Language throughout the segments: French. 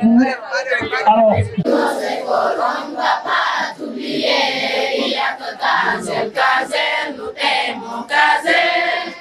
beaucoup. Alors. On ne va pas t'oublier, il n'y a que Kazel, Kazel, nous t'aimons, Kazel,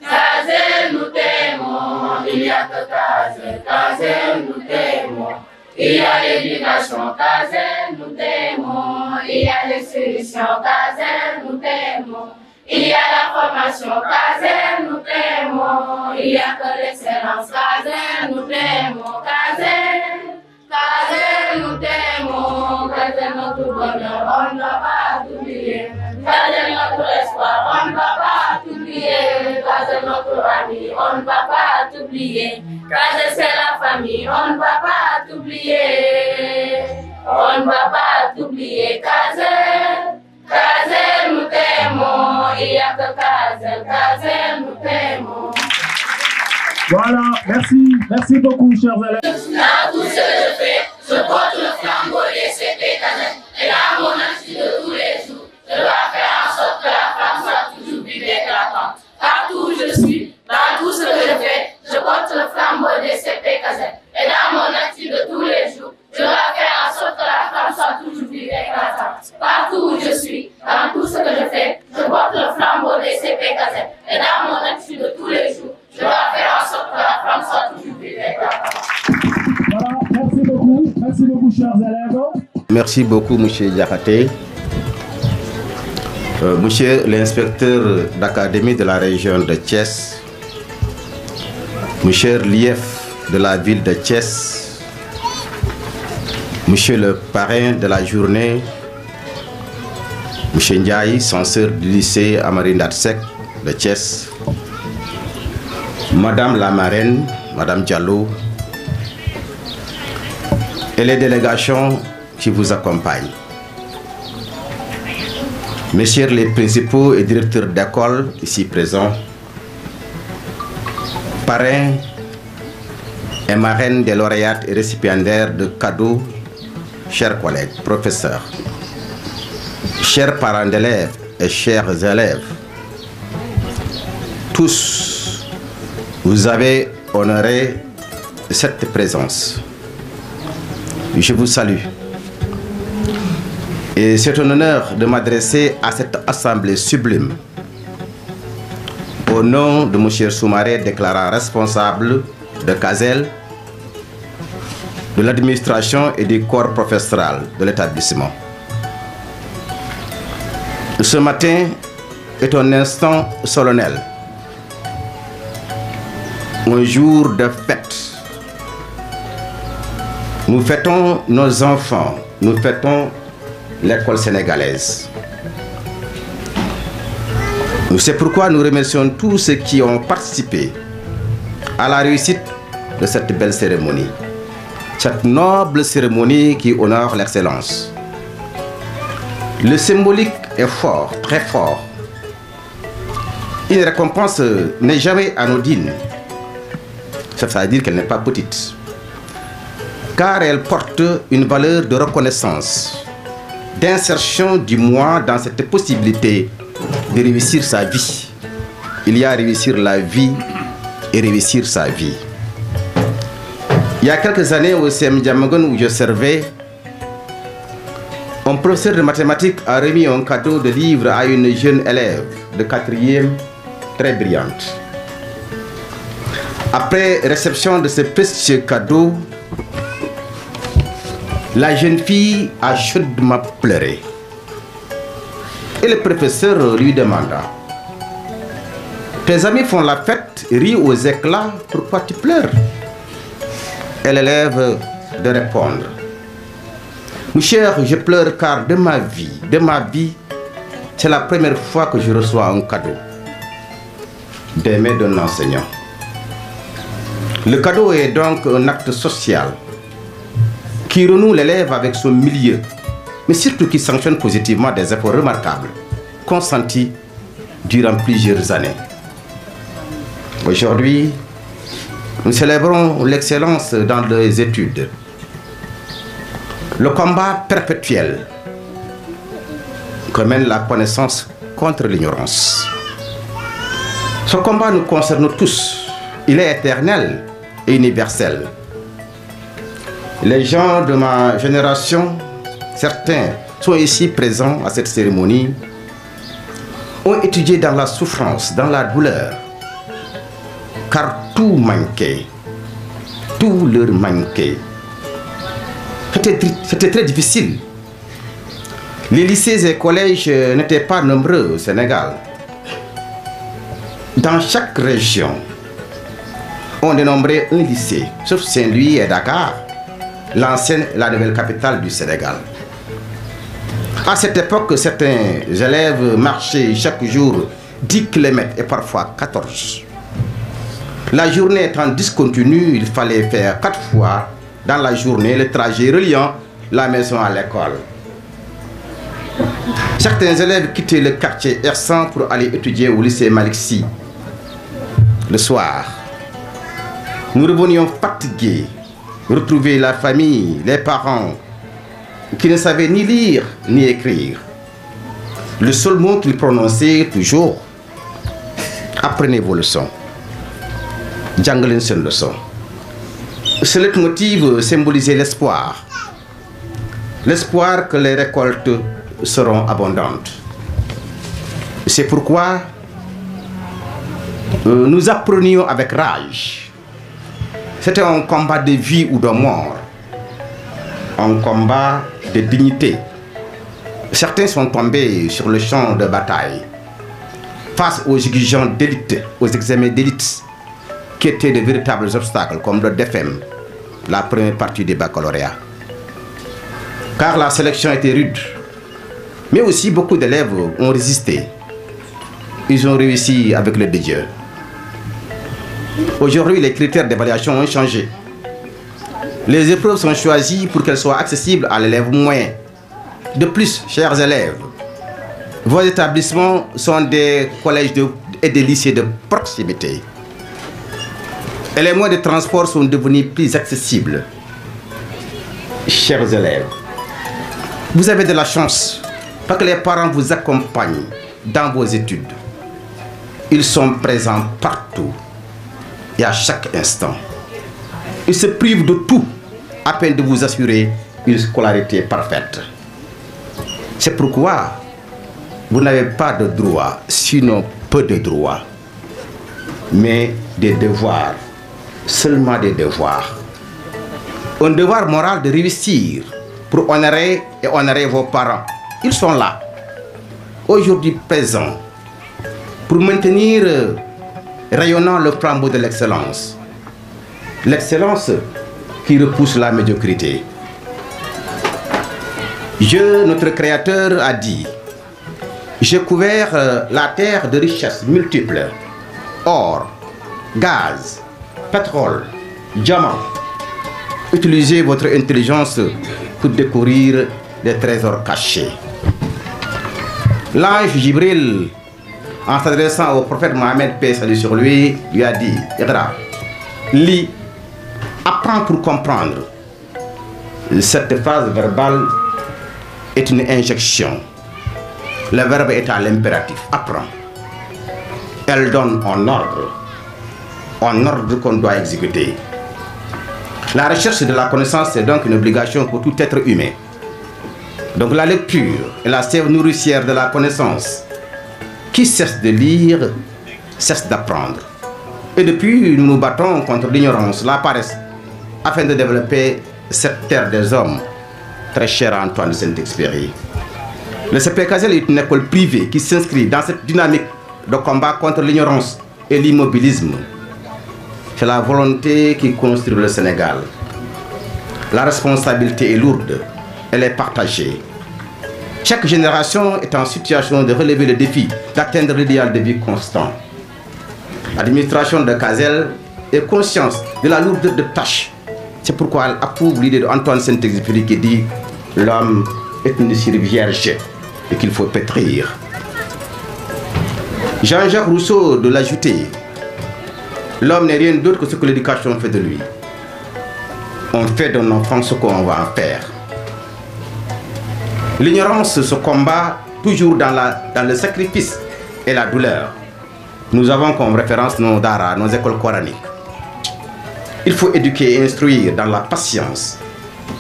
Kazel, nous t'aimons, il n'y a que Kazel, Kazel, nous t'aimons. Il y a l'éducation, Kazel, nous t'aimons, il y a les solutions, Kazel, nous t'aimons. Il y a la formation, Kazel, nous t'aimons, il n'y a que l'excellence, Kazel, nous t'aimons, Kazel. Kazel, nous t'aimons, Kazel, notre bonheur, on ne va pas t'oublier. Kazel, notre espoir, on ne va pas t'oublier. Kazel, notre ami, on ne va pas t'oublier. Kazel, c'est la famille, on ne va pas t'oublier. On ne va pas t'oublier, Kazel. Kazel, nous t'aimons, il n'y a que Kazel, Kazel, nous t'aimons. Voilà, merci beaucoup, chers élèves. Dans tout ce que je fais, je porte le flambeau des CP Kazel. Et dans mon attitude de tous les jours, je dois faire en sorte que la femme soit toujours vive et éclatante. Partout où je suis, dans tout ce que je fais, je porte le flambeau des CP Kazel. Et dans mon attitude de tous les jours, je dois faire en sorte que la femme soit toujours vive et éclatante. Partout où je suis, dans tout ce que je fais, je porte le flambeau des CP Kazel. Et dans mon attitude de tous les jours, je dois faire en sorte que la femme soit toujours vive et éclatante. Voilà, merci beaucoup, chers élèves. Merci beaucoup, M. Diakhaté. Monsieur l'inspecteur d'académie de la région de Thiès, Monsieur l'IF de la ville de Thiès, Monsieur le parrain de la journée, Monsieur Ndiaye, censeur du lycée Amary Ndat Seck de Thiès, Madame la marraine, Madame Diallo, et les délégations qui vous accompagnent. Messieurs les principaux et directeurs d'école ici présents, parrains et marraines des lauréates et récipiendaires de cadeaux, chers collègues, professeurs, chers parents d'élèves et chers élèves, tous, vous avez honoré cette présence. Je vous salue. Et c'est un honneur de m'adresser à cette assemblée sublime au nom de M. Soumaré, déclarant responsable de Kazel, de l'administration et du corps professoral de l'établissement. Ce matin est un instant solennel, un jour de fête. Nous fêtons nos enfants, nous fêtons l'école sénégalaise. C'est pourquoi nous remercions tous ceux qui ont participé à la réussite de cette belle cérémonie. Cette noble cérémonie qui honore l'excellence. Le symbolique est fort, très fort. Une récompense n'est jamais anodine. Ça veut dire qu'elle n'est pas petite. Car elle porte une valeur de reconnaissance, d'insertion du moi dans cette possibilité de réussir sa vie. Il y a réussir la vie et réussir sa vie. Il y a quelques années au CM Diamaguène où je servais, un professeur de mathématiques a remis un cadeau de livre à une jeune élève de 4e, très brillante. Après réception de ce précieux cadeau, la jeune fille a chaudement pleuré. Et le professeur lui demanda: tes amis font la fête, rient aux éclats, pourquoi tu pleures? Et l'élève de répondre: mon cher, je pleure car de ma vie, c'est la première fois que je reçois un cadeau des mains d'un enseignant. Le cadeau est donc un acte social qui renoue l'élève avec son milieu, mais surtout qui sanctionne positivement des efforts remarquables consentis durant plusieurs années. Aujourd'hui, nous célébrons l'excellence dans les études, le combat perpétuel que mène la connaissance contre l'ignorance. Ce combat nous concerne tous, il est éternel et universel. Les gens de ma génération, certains sont ici présents à cette cérémonie, ont étudié dans la souffrance, dans la douleur, car tout manquait, tout leur manquait. C'était très difficile. Les lycées et collèges n'étaient pas nombreux au Sénégal. Dans chaque région, on dénombrait un lycée, sauf Saint-Louis et Dakar, l'ancienne et la nouvelle capitale du Sénégal. À cette époque, certains élèves marchaient chaque jour 10 km et parfois 14. La journée étant discontinue, il fallait faire 4 fois dans la journée le trajet reliant la maison à l'école. Certains élèves quittaient le quartier Ersan pour aller étudier au lycée Malick Sy. Le soir, nous revenions fatigués, retrouver la famille, les parents, qui ne savaient ni lire ni écrire. Le seul mot qu'ils prononçaient toujours: apprenez vos leçons. Jangalen sen leçon. Ce leitmotiv symbolisait l'espoir. L'espoir que les récoltes seront abondantes. C'est pourquoi nous apprenions avec rage. C'était un combat de vie ou de mort. Un combat de dignité. Certains sont tombés sur le champ de bataille face aux exigences d'élite, aux examens d'élite, qui étaient de véritables obstacles comme le DFM, la première partie du baccalauréat. Car la sélection était rude. Mais aussi beaucoup d'élèves ont résisté. Ils ont réussi avec le de Dieu. Aujourd'hui, les critères d'évaluation ont changé. Les épreuves sont choisies pour qu'elles soient accessibles à l'élève moyen. De plus, chers élèves, vos établissements sont des collèges et des lycées de proximité. Et les moyens de transport sont devenus plus accessibles. Chers élèves, vous avez de la chance parce que les parents vous accompagnent dans vos études. Ils sont présents partout et à chaque instant. Ils se privent de tout afin de vous assurer une scolarité parfaite. C'est pourquoi vous n'avez pas de droits, sinon peu de droits, mais des devoirs, seulement des devoirs. Un devoir moral de réussir pour honorer et honorer vos parents. Ils sont là, aujourd'hui présents, pour maintenir rayonnant le flambeau de l'excellence. L'excellence qui repousse la médiocrité. Dieu, notre Créateur, a dit: j'ai couvert la terre de richesses multiples, or, gaz, pétrole, diamants. Utilisez votre intelligence pour découvrir des trésors cachés. L'ange Jibril, en s'adressant au prophète Mohammed, paix et salut sur lui, lui a dit: Iqra, lis, apprends pour comprendre. Cette phrase verbale est une injection. Le verbe est à l'impératif, apprends. Elle donne un ordre qu'on doit exécuter. La recherche de la connaissance est donc une obligation pour tout être humain. Donc la lecture est la sève nourricière de la connaissance. Qui cesse de lire, cesse d'apprendre. Et depuis, nous nous battons contre l'ignorance, la paresse, afin de développer cette terre des hommes, très chère à Antoine de Saint-Exupéry. Le CP Kazel est une école privée qui s'inscrit dans cette dynamique de combat contre l'ignorance et l'immobilisme. C'est la volonté qui construit le Sénégal. La responsabilité est lourde, elle est partagée. Chaque génération est en situation de relever le défi, d'atteindre l'idéal de vie constant. L'administration de Kazel est consciente de la lourdeur de tâches. C'est pourquoi elle approuve l'idée d'Antoine Saint-Exupéry qui dit: l'homme est une cire vierge et qu'il faut pétrir. Jean-Jacques Rousseau de l'ajouter: l'homme n'est rien d'autre que ce que l'éducation fait de lui. On fait d'un enfant ce qu'on va en faire. L'ignorance se combat toujours dans le sacrifice et la douleur. Nous avons comme référence nos daras, nos écoles coraniques. Il faut éduquer et instruire dans la patience,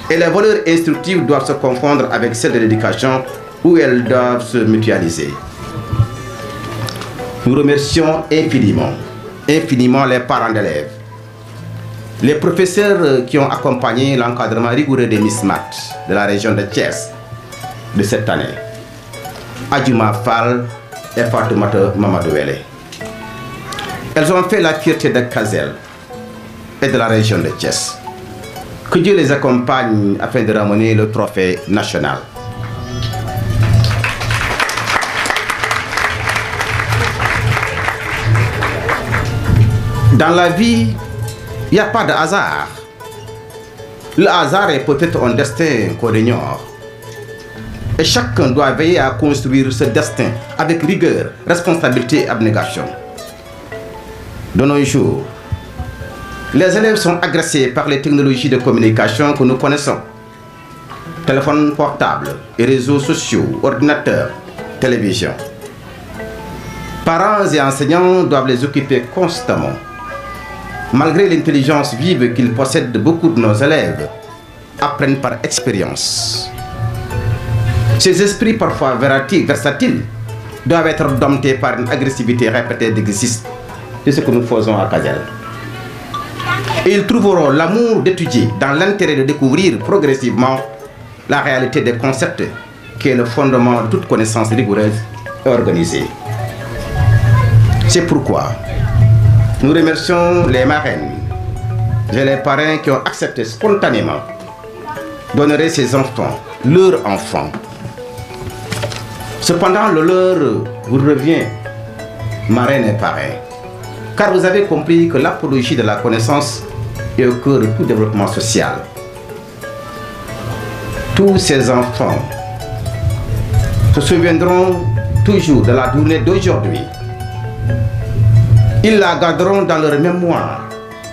et les valeurs instructives doivent se confondre avec celles de l'éducation où elles doivent se mutualiser. Nous remercions infiniment les parents d'élèves, les professeurs qui ont accompagné l'encadrement rigoureux des Miss Math de la région de Thiès de cette année, Adjuma Fall et Fatoumata Mamadouele. Elles ont fait la fierté de Kazel et de la région de Thiès. Que Dieu les accompagne afin de ramener le trophée national. Dans la vie, il n'y a pas de hasard. Le hasard est peut-être un destin qu'on ignore. Et chacun doit veiller à construire ce destin avec rigueur, responsabilité et abnégation. De nos jours, les élèves sont agressés par les technologies de communication que nous connaissons. Téléphones portables et réseaux sociaux, ordinateurs, télévision. Parents et enseignants doivent les occuper constamment. Malgré l'intelligence vive qu'ils possèdent, beaucoup de nos élèves apprennent par expérience. Ces esprits parfois versatiles doivent être domptés par une agressivité répétée d'exercice. C'est ce que nous faisons à Kazel. Et ils trouveront l'amour d'étudier dans l'intérêt de découvrir progressivement la réalité des concepts qui est le fondement de toute connaissance rigoureuse et organisée. C'est pourquoi nous remercions les marraines et les parrains qui ont accepté spontanément d'honorer ces enfants, leurs enfants. Cependant, le leur vous revient, marraines et parrains, car vous avez compris que l'apologie de la connaissance est au cœur de tout développement social. Tous ces enfants se souviendront toujours de la journée d'aujourd'hui. Ils la garderont dans leur mémoire,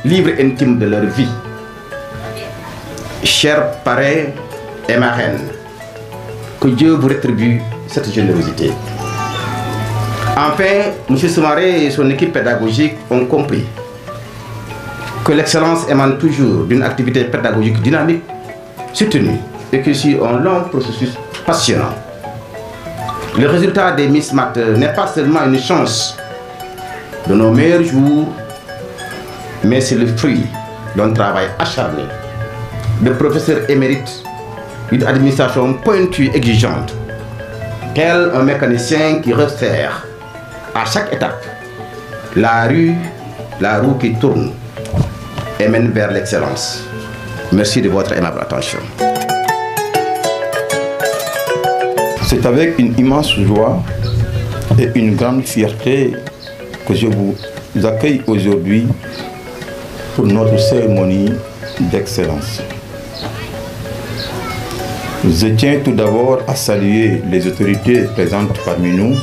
livre intime de leur vie. Chers parrains et marraines, que Dieu vous rétribue cette générosité. Enfin, M. Soumaré et son équipe pédagogique ont compris que l'excellence émane toujours d'une activité pédagogique dynamique, soutenue et qui suit un long processus passionnant. Le résultat des Miss Math n'est pas seulement une chance de nos meilleurs jours, mais c'est le fruit d'un travail acharné de professeurs émérites, d'une administration pointue et exigeante, tel un mécanicien qui resserre à chaque étape la roue qui tourne et mène vers l'excellence. Merci de votre aimable attention. C'est avec une immense joie et une grande fierté que je vous accueille aujourd'hui pour notre cérémonie d'excellence. Je tiens tout d'abord à saluer les autorités présentes parmi nous.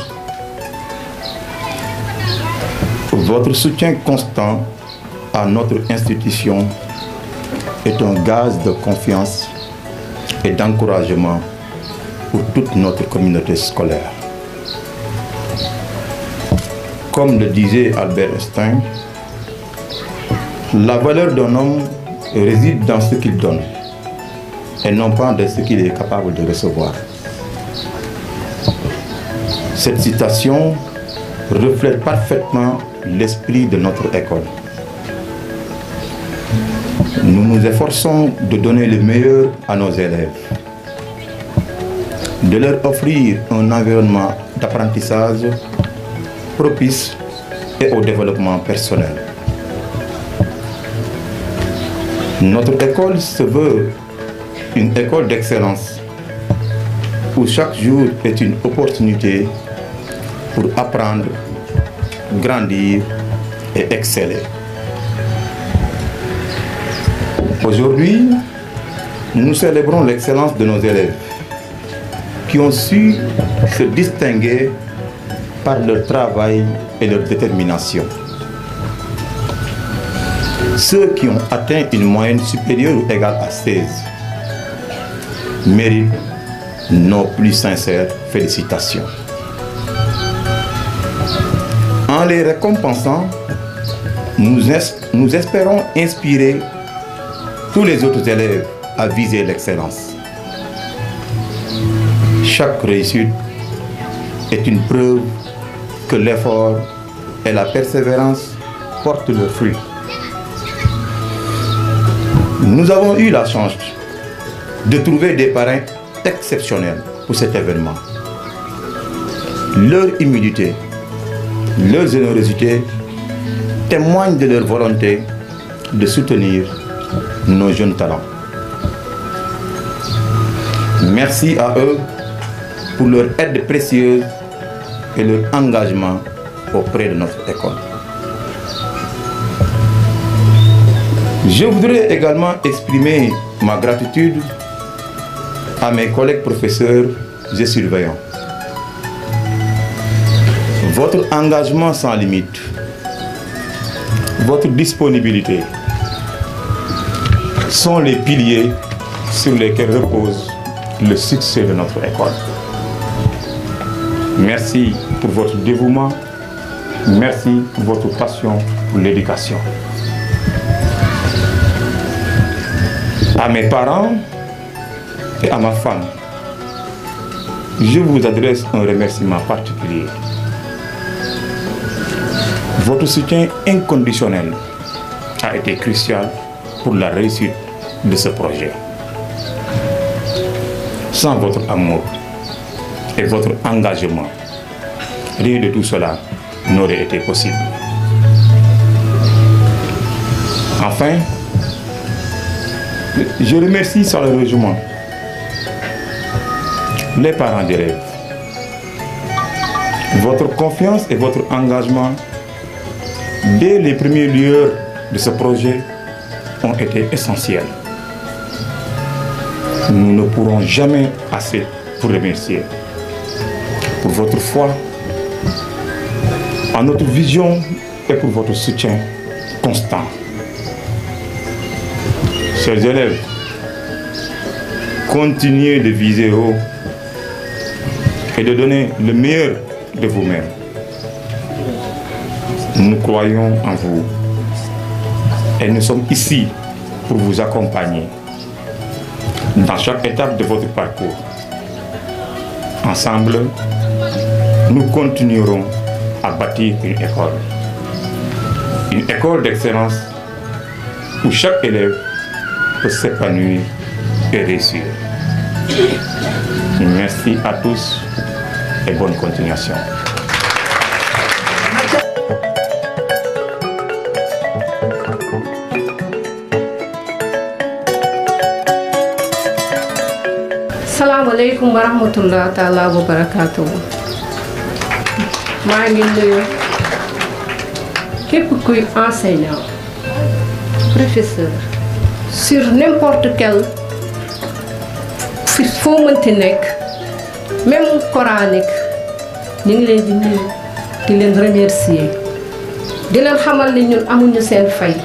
Votre soutien constant à notre institution est un gaz de confiance et d'encouragement pour toute notre communauté scolaire. Comme le disait Albert Einstein, la valeur d'un homme réside dans ce qu'il donne et non pas dans ce qu'il est capable de recevoir. Cette citation reflète parfaitement l'esprit de notre école. Nous nous efforçons de donner le meilleur à nos élèves, de leur offrir un environnement d'apprentissage propice et au développement personnel. Notre école se veut une école d'excellence où chaque jour est une opportunité pour apprendre, grandir et exceller. Aujourd'hui, nous célébrons l'excellence de nos élèves qui ont su se distinguer par leur travail et leur détermination. Ceux qui ont atteint une moyenne supérieure ou égale à 16 méritent nos plus sincères félicitations. En les récompensant, nous espérons inspirer tous les autres élèves à viser l'excellence. Chaque réussite est une preuve que l'effort et la persévérance portent leurs fruits. Nous avons eu la chance de trouver des parrains exceptionnels pour cet événement. Leur humilité, leur générosité témoignent de leur volonté de soutenir nos jeunes talents. Merci à eux pour leur aide précieuse et leur engagement auprès de notre école. Je voudrais également exprimer ma gratitude à mes collègues professeurs et surveillants. Votre engagement sans limite, votre disponibilité sont les piliers sur lesquels repose le succès de notre école. Merci pour votre dévouement, merci pour votre passion pour l'éducation. À mes parents et à ma femme, je vous adresse un remerciement particulier. Votre soutien inconditionnel a été crucial pour la réussite de ce projet. Sans votre amour et votre engagement, rien de tout cela n'aurait été possible. Enfin, je remercie chaleureusement les parents d'élèves. Votre confiance et votre engagement dès les premiers lueurs de ce projet ont été essentiels. Nous ne pourrons jamais assez vous remercier pour votre foi en notre vision et pour votre soutien constant. Chers élèves, continuez de viser haut et de donner le meilleur de vous-même. Nous croyons en vous et nous sommes ici pour vous accompagner dans chaque étape de votre parcours. Ensemble, nous continuerons à bâtir une école d'excellence où chaque élève peut s'épanouir et réussir. Merci à tous et bonne continuation. Assalamu alaikum wa rahmatullahi ta'ala wa barakatuh. maa ngi nuyu képp kuy enseignant, professeur sur n'importe quel foo mënti nekk, même coranique, ñu ngi leen di nuyu di leen remercier di leen xamal ni ñun amuñu seen fay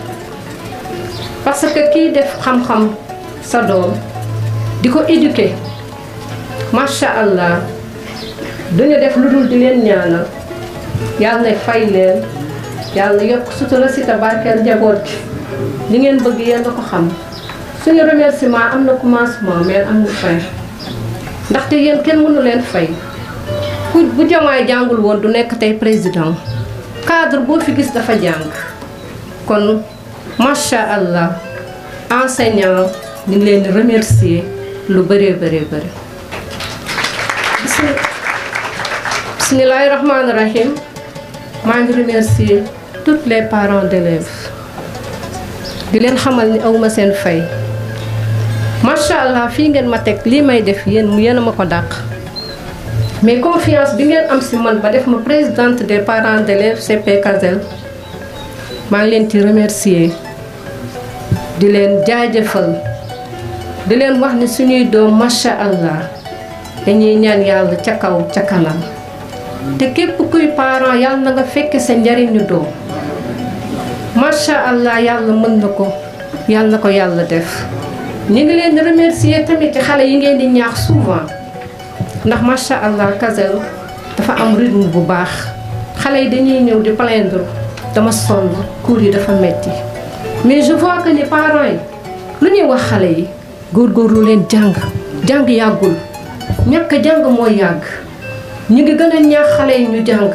parce que kii def xam-xam sa doom di ko éduquer. Masha Allah duñu def lu dul di leen ñaanal yàlla fay leen yàlla yokk sutura si ta barkeel njaboot gi li ngeen bëgg yéen a ko xam. suñu remerciement am na commencement mais amul fin ndaxte yéen kenn mënu leen fay bu Diomaye jàngul woon du nekk tey président cadre boo fi gis dafa jàng kon Masha Allah enseignant ñu ngi leen di remercier lu bëree bëri. Bismillahirrahmanirrahim. maa ngi remercier tous les parents d'élèves di leen xamal ni awma seen fay. Masha Allah fii ngeen ma teg lii may def yéen a ma ko dàq mais confiance bi ngeen am si man ba def ma présidente des parents d'élèves CP Kazel maa ngi leen ci remercier di leen jaajëfal di leen wax ni suñuy doom Masha Allah dañuy ñaan yàlla ca kaw ca kanam te képp kuy parent yàlla na nga fekke sa njariñu doom. Masha Allah yàlla mën na ko yàlla na ko yàlla def. ñu ngi leen di remercier tamit ci xale yi ngeen di ñaax souvent ndax Masha Allah Kazel dafa am rythme bu baax xale yi dañuy ñëw di plaindre dama sonn cours yi dafa metti mais je vois que ni parents yi lu ñuy wax xale yi góorgóorlu leen jàng jàng yàggul ñàkk jàng mooy yàgg ñu ngi gën a ñaax xale yi ñu jàng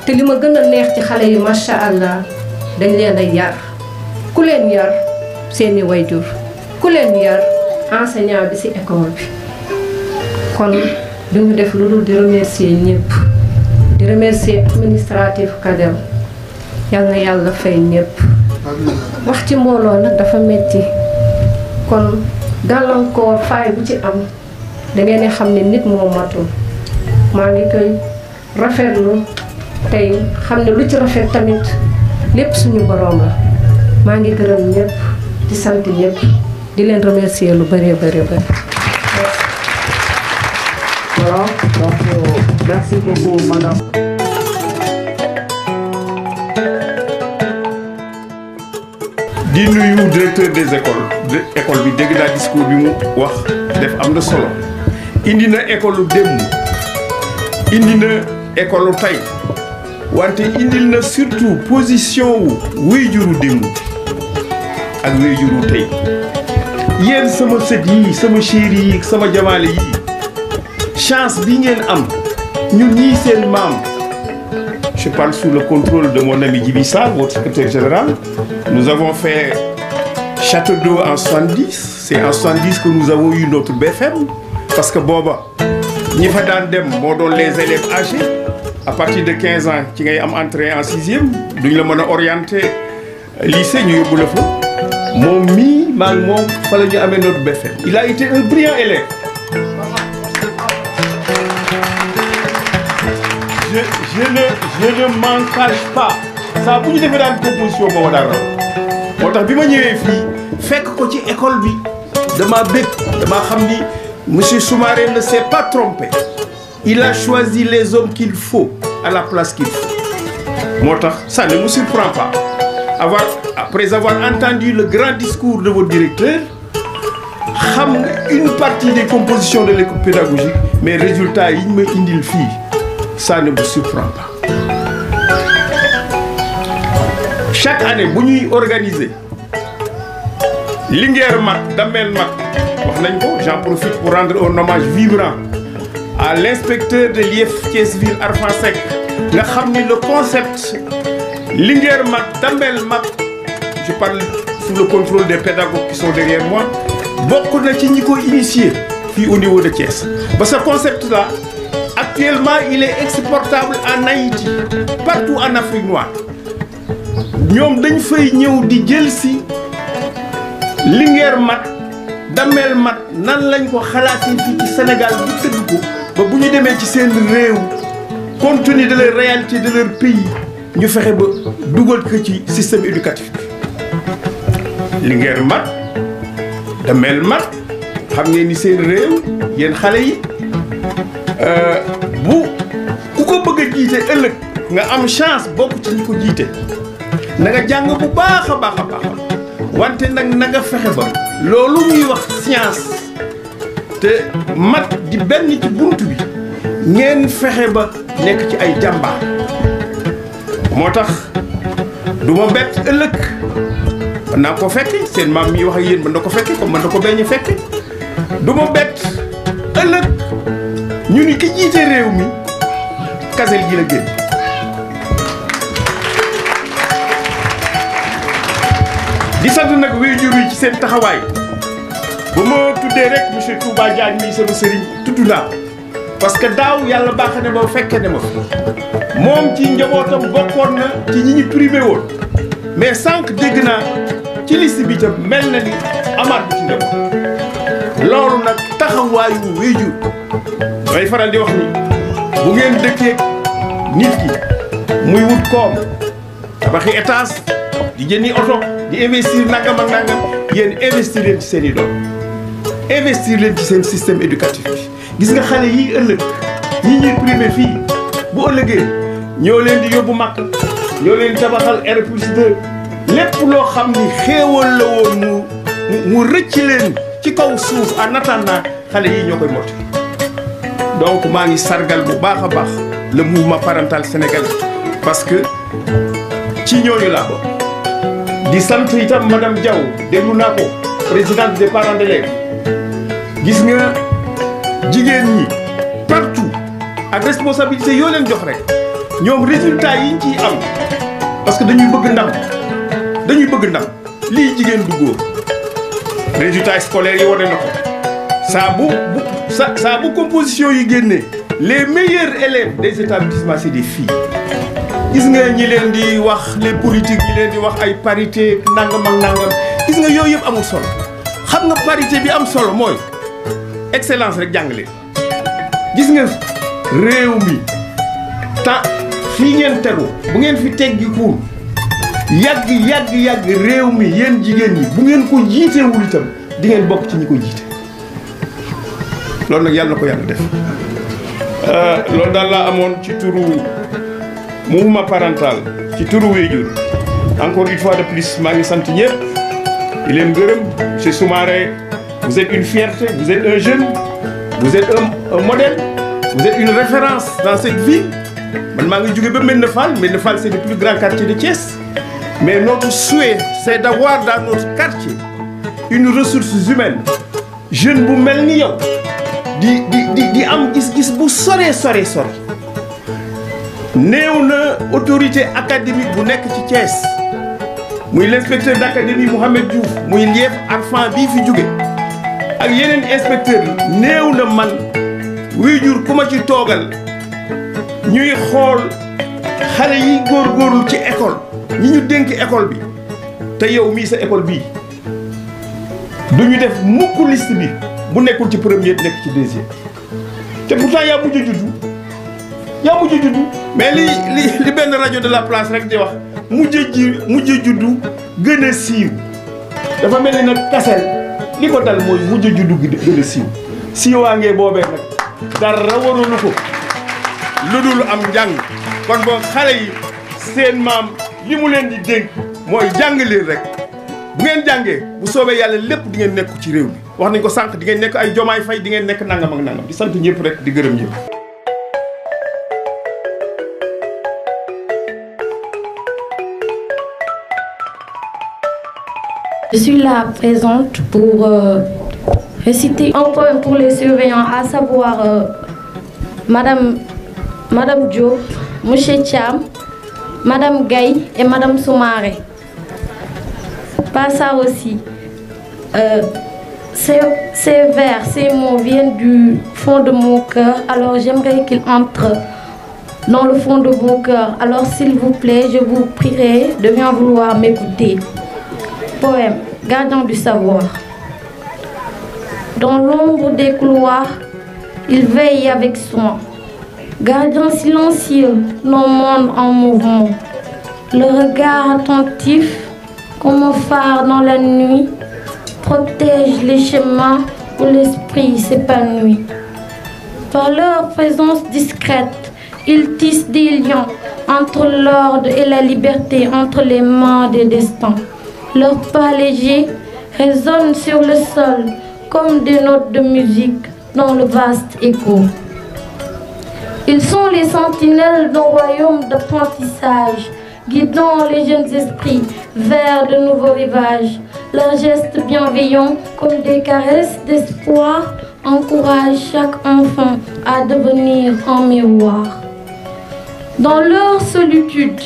te li ma gën a neex ci xale yi macha allah dañ leen a yar ku leen yar seeni wayjur ku leen yar enseignant bi ci école bi kon duñu def lu dul di remercier ñëpp di remercier administratif Kadel yal na yàlla fay ñëpp wax ci mbooloo nag dafa metti kon gàllankoor faay bu ci am da ngeen di xam ne nit moo matul maa ngi koy rafetlu tey xam ne lu ci rafet tamit lépp suñu boroom la maa ngi gërëm ñëpp di sant ñëpp di leen remercier lu bëree bëri bëri. Voilà, donc merci beaucoup madame. di nuyu directeur des écoles école bi dégg naa discours bi mu wax def am na solo indi na école démb indi na école tey wante indil na surtout position wu wéyjuru démb ak wéyjuru tey yéen sama sët yi sama chéri yi sama jamaale yi chance bi ngeen am ñun ñii seen maam je parle sous le contrôle de mon ami Djibi Sarr, votre secrétaire général. Nous avons fait Château d'eau en 70. C'est en 70 que nous avons eu notre BFM. Parce que Boba, nous avons les élèves âgés. À partir de 15 ans, qui ont entré en 6e, nous avons orienté lycée, nous avons fait. Mon mi, mon, il fallait amener notre BFM. Il a été un brillant élève. Je ne m'en cache pas. Ça bu ñu defee daal composition boobu daal raw moo tax bi ma ñëwee fii fekk ko ci école bi dama bëgg dama xam ni monsieur Soumaré ne s'est pas trompé. Il a choisi les hommes qu'il faut à la place qu'il faut. moo tax ça ne me surprend pas. Après avoir entendu le grand discours de votre directeur xam une partie des compositions de l'école pédagogique mais résultats yi ñu ma indil fii ça ne me surprend pas. Chaque année bu ñuy organiser Linguère Mat Damel Mat wax nañ ko j'en profite pour rendre un hommage vibrant à l'inspecteur de l'IEF Thiès-Ville Arfan Seck nga xam ni le concept Linguère Mat Damel Mat je parle sous le contrôle des pédagogues qui sont derrière moi bokk na ci ñi ko initié fii au niveau de Thiès ba ce concept là actuellement il est exportable en Haïti partout en Afrique noire ñoom dañ fay ñëw di jël si Linguère Mat Damel Mat nan lañ ko xalaatee fii ci Sénégal bu tëgg ko ba bu ñu demee ci seen réew compte tenu de leur réalité de leur pays ñu fexe ba dugal ko ci système éducatif bi Linguère Mat Damel Mat xam ngeen ni seen réew yéen xale yi bu ku ko bëgg a jiite ëllëg nga am chance bokk ci ñi ko jiite na nga jàng bu baax a baax a baax wante nag na nga fexe ba loolu ñuy wax science te mat di benn ci bunt bi ngeen fexe ba nekk ci ay jàmbaar moo tax du ma bett ëllëg mën naa ko fekke seen maam mi wax ak yéen mën na ko fekke comme mën na ko beñ fekke du ma bett ëllëg ñu ni ki jiite réew mi kasel gi la génn di sant nag waajur yi ci seen taxawaay ba ma tuddee rek monsieur Touba Diagne mi sama sëriñ tudd naa parce que daaw yàlla baax na ma fekke ne ma moom ci njabootam bokkoon na ci ñi ñu primé woon mais sànq dégg naa ci liste bi tam mel na ni amaat bu ci njaboot loolu nag taxawaayu waajur may faral di wax ni bu ngeen dëkkee nit ki muy wut koom tabaxi étage di jëndi oto di investir nangam ak nangam yéen investir leen ci seen i doom investir leen ci seen système éducatif bi gis nga xale yi ëllëg ñi ñuy primé fii bu ëllëgee ñoo leen di yóbbu màkk ñoo leen di tabaxal R+2 lépp loo xam ni xéewal la woon mu rëcc leen ci kaw suuf en attendant xale yi ñoo koy motti donc maa ngi sargal bu baax a baax le mouvement parental sénégalais parce que ci ñooñu laa bokk di sant itam madame Diaw déglu naa ko présidente des parents d'élèves gis nga jigéen ñi partout ak responsabilité yoo leen jox rek ñoom résultat yi ñu ciy am parce que dañuy bëgg ndam lii jigéen du góor résultat scolaire yi wane na ko saa bu composition yi génnee les meilleurs élèves des établissements c'est des filles. gis nga ñi leen di wax les politiques ñi leen di wax ay parité nangam ak nangam gis nga yooyu yëpp amul solo xam nga parité bi am solo mooy excellence rek jàngale. gis nga réew mi fii ngeen tegu bu ngeen fi teggi kuul yàgg réew mi yéen jigéen ñi bu ngeen ko jiitewul itam di ngeen bokk ci ñi ko jiite loolu nag yàlla na ko yàlla def loolu daal laa amoon ci turu mouvement parental ci turu wéjur encore une fois de plus maa ngi sant ñëpp di leen gërëm monsieur Soumaré vous êtes une fierté vous êtes un jeune vous êtes un modèle vous êtes une référence dans cette ville man maa ngi jóge ba Médina Fall c'est le plus grand quartier de Thiès mais notre souhait c'est d'avoir dans notre quartier une ressource humaine jeune bu mel ni yow di am gis-gis bu sore néew na autorité académique bu nekk ci Thiès muy l'inspecteur d'académie Mohamed Diouf muy Lief Arfan bii fi jóge ak yeneen inspecteur néew na man waajur ku ma ci toogal ñuy xool xale yi góorgóorlu ci école ñi ñu dénk école bi te yow mii sa école bii du ñu def mukk liste bi bu nekkul ci premier nekk ci deuxième te pourtant yaa mujj juddu mais li benn rajo de la place rek di wax mujj juddu gën a siiw dafa mel ni nag kasel li ko dal mooy mujj juddu gën a siiwaangee boobee nag dara warulu ko lu dul am njàng kon boo xale yi seen maam li mu leen di dénk mooy jàng leen rek bu ngeen jàngee bu soobee yàlla lépp di ngeen nekk ci réew mi wax nañ ko sànq di ngeen nekk ay Jomaay Fay di ngeen nekk nangam ak nangam di sant ñëpp rek di gërëm ñëpp. Je suis là présente pour réciter un poème pour les surveillants, à savoir Madame Diop, Monsieur Thiam, Madame Gaye et Madame Soumaré. Pas ça aussi. Ces vers, ces mots viennent du fond de mon cœur, alors j'aimerais qu'ils entrent dans le fond de vos cœurs. Alors s'il vous plaît, je vous prierai de bien vouloir m'écouter. Poème, gardien du savoir. Dans l'ombre des couloirs, il veille avec soin. Gardien silencieux, nos mondes en mouvement. Le regard attentif, comme un phare dans la nuit, protège les chemins où l'esprit s'épanouit. Par leur présence discrète, ils tissent des liens entre l'ordre et la liberté, entre les mains des destins. Leurs pas légers résonnent sur le sol comme des notes de musique dans le vaste écho. Ils sont les sentinelles d'un royaume d'apprentissage, guidant les jeunes esprits vers de nouveaux rivages. Leurs gestes bienveillants, comme des caresses d'espoir, encouragent chaque enfant à devenir un miroir. Dans leur solitude,